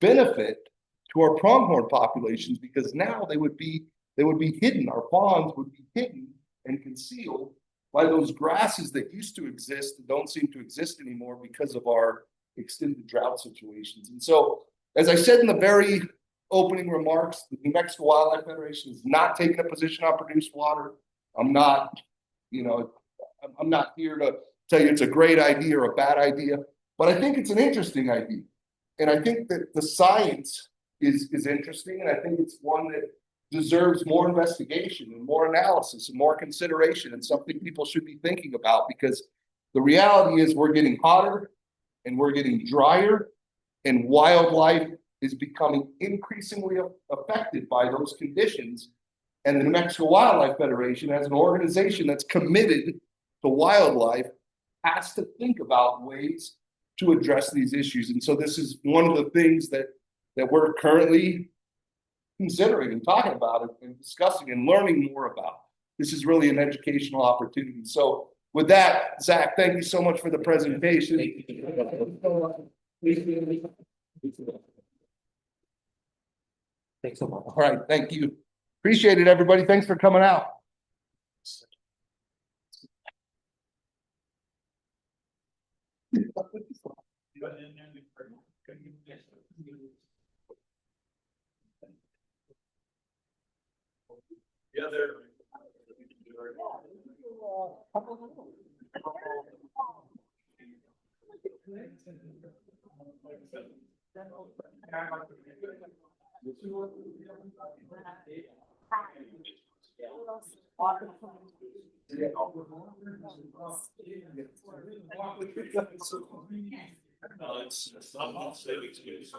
benefit to our pronghorn populations, because now they would be hidden. Our fawns would be hidden and concealed by those grasses that used to exist that don't seem to exist anymore because of our extended drought situations. And so, as I said in the very opening remarks, the New Mexico Wildlife Federation is not taking a position on produced water. I'm not, I'm not here to tell you it's a great idea or a bad idea, but I think it's an interesting idea. And I think that the science is interesting, and I think it's one that deserves more investigation and more analysis and more consideration, and something people should be thinking about, because the reality is we're getting hotter and we're getting drier, and wildlife is becoming increasingly affected by those conditions. And the New Mexico Wildlife Federation, as an organization that's committed to wildlife, has to think about ways to address these issues. And so this is one of the things that we're currently considering and talking about and discussing and learning more about. This is really an educational opportunity. So with that, Zach, thank you so much for the presentation. Thanks so much. All right, thank you. Appreciate it, everybody. Thanks for coming out. Yeah, they're. No, it's not a savings use.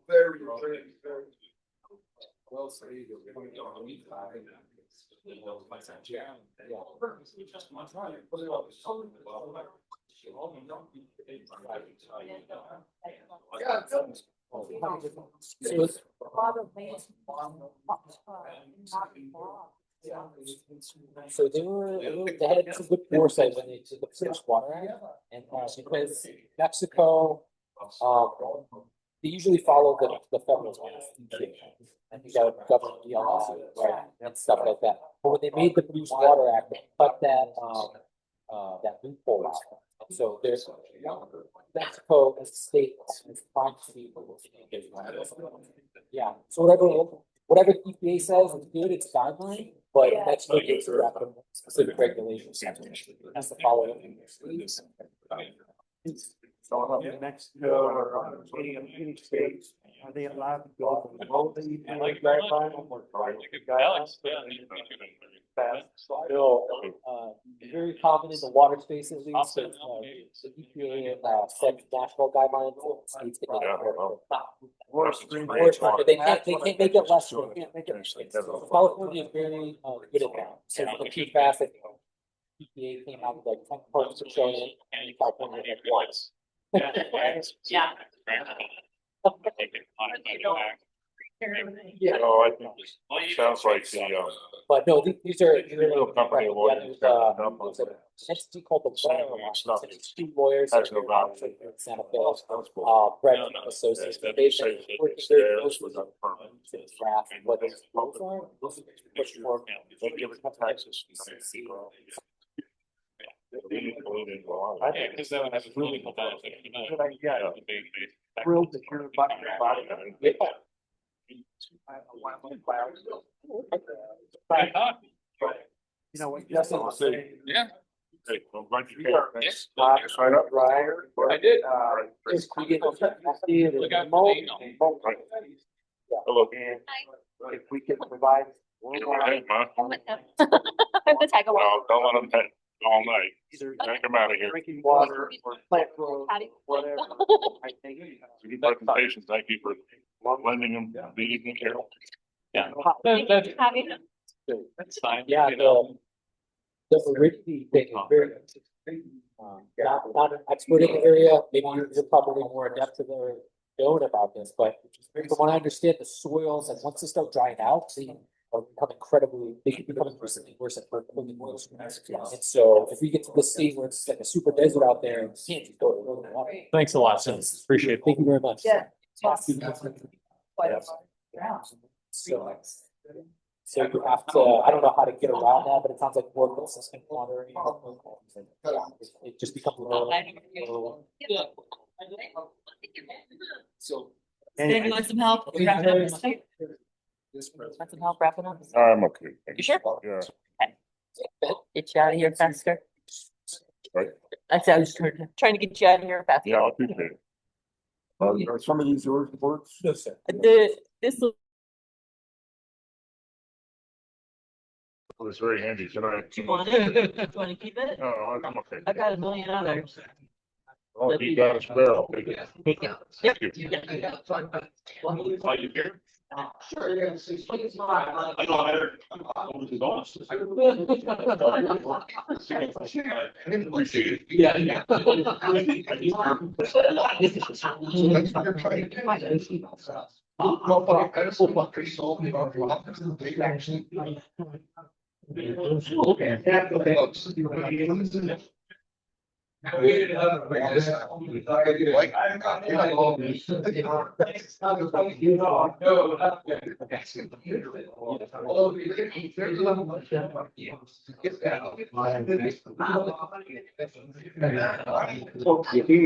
Very, very well said. So they had some good foresight when they did the Parched Water Act, and because Mexico, they usually follow the federal laws. And you got government deals, right, and stuff like that. But when they made the Parched Water Act, they cut that loophole out. And so there's Mexico as a state is trying to be. Yeah, so whatever EPA says is good, it's guideline, but Mexico gets around specific regulations. Has to follow it. So up in Mexico or any states, are they allowed to go below the EPA guideline or No, very common in the water space at least. The EPA set national guidelines. States can make it work. They can't make it less. They can't make it. California is very good at that. So for the PFAS, EPA came out with like 10 parts per trillion, and California had once. Yeah. Yeah. Oh, I think it sounds like the, But no, these are little company lawyers got it up on an entity called the stuff. It's two lawyers. Has no value. In Santa Fe, Brett Associates. They've been working very closely to draft what those rules are. Push for Texas. Yeah, because that would have a political benefit. Thrilled to hear about it. You know what? Yes, I'm saying. Yeah. Hey, well, glad you Yes. came. Sign up. I did. If we get Look out for the email. Hello. And if we can provide. Hey, man. I'm gonna tag along. Well, don't let them take all night. Either Take them out of here. drinking water or plant growth, whatever. I think. Good presentation. Thank you for lending them the evening here. Yeah. That's That's fine. Yeah, You know. the aridity thing is very, not an expert in the area, maybe you're probably more adept than known about this, but from what I understand, the soils, and once they start drying out, they can become increasingly worse at putting oils. And so if we get to the state where it's like a super desert out there, you can't just go to the water. Thanks a lot, Sis. Appreciate it. Thank you very much. Yeah. So you have to, I don't know how to get around that, but it sounds like more consistent water. Yeah, it just becomes. So Anybody want some help? Want some help wrapping up? I'm okay. You sure? Yeah. Get you out of here faster. Right. I said I was trying to get you out of here faster. Yeah, I appreciate it. Are some of these yours reports? This will. It's very handy tonight. Do you want it? Do you want to keep it? No, I'm okay. I got a million others. Oh, you got a spell. Take it. Yep. Thank you. Yeah. Are you here? Sure. I know I heard. Appreciate it.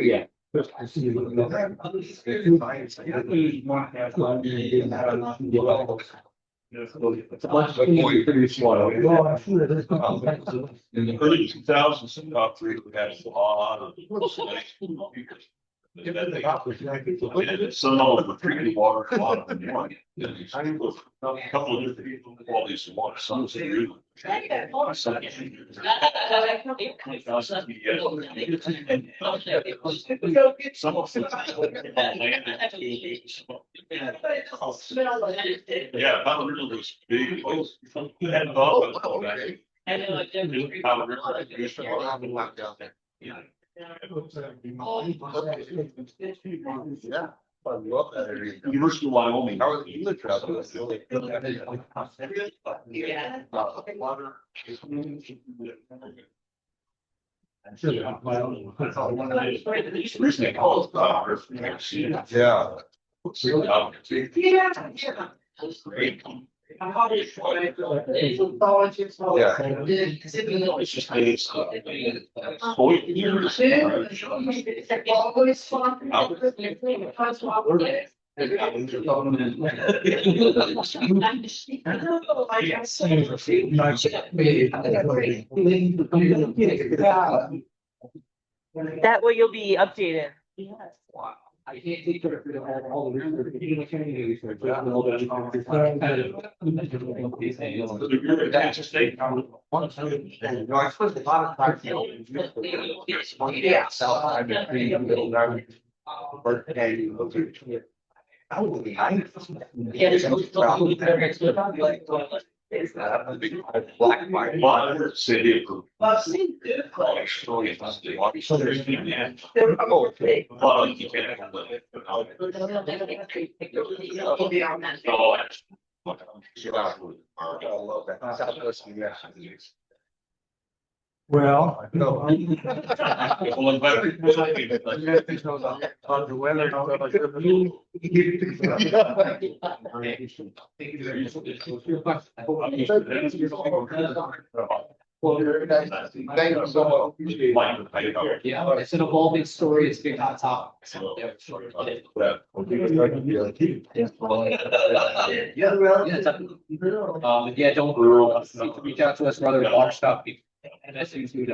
Yeah. It's a bunch of pretty slow. In the early 2000s, about three, we had a lot of. Some of the treated water, a lot of them. A couple of different qualities of water, some of them really. Some of them. Yeah, about the river was big. And Yeah, I love that area. University of Wyoming. How are the English out That way you'll be updated. Wow. I can't take credit for all the research. No, I suppose a lot of times. City of. Well. Thank you so much. Yeah, it's an evolving story. It's a big hot topic. Yeah, don't reach out to us for other water stuff. And that's things we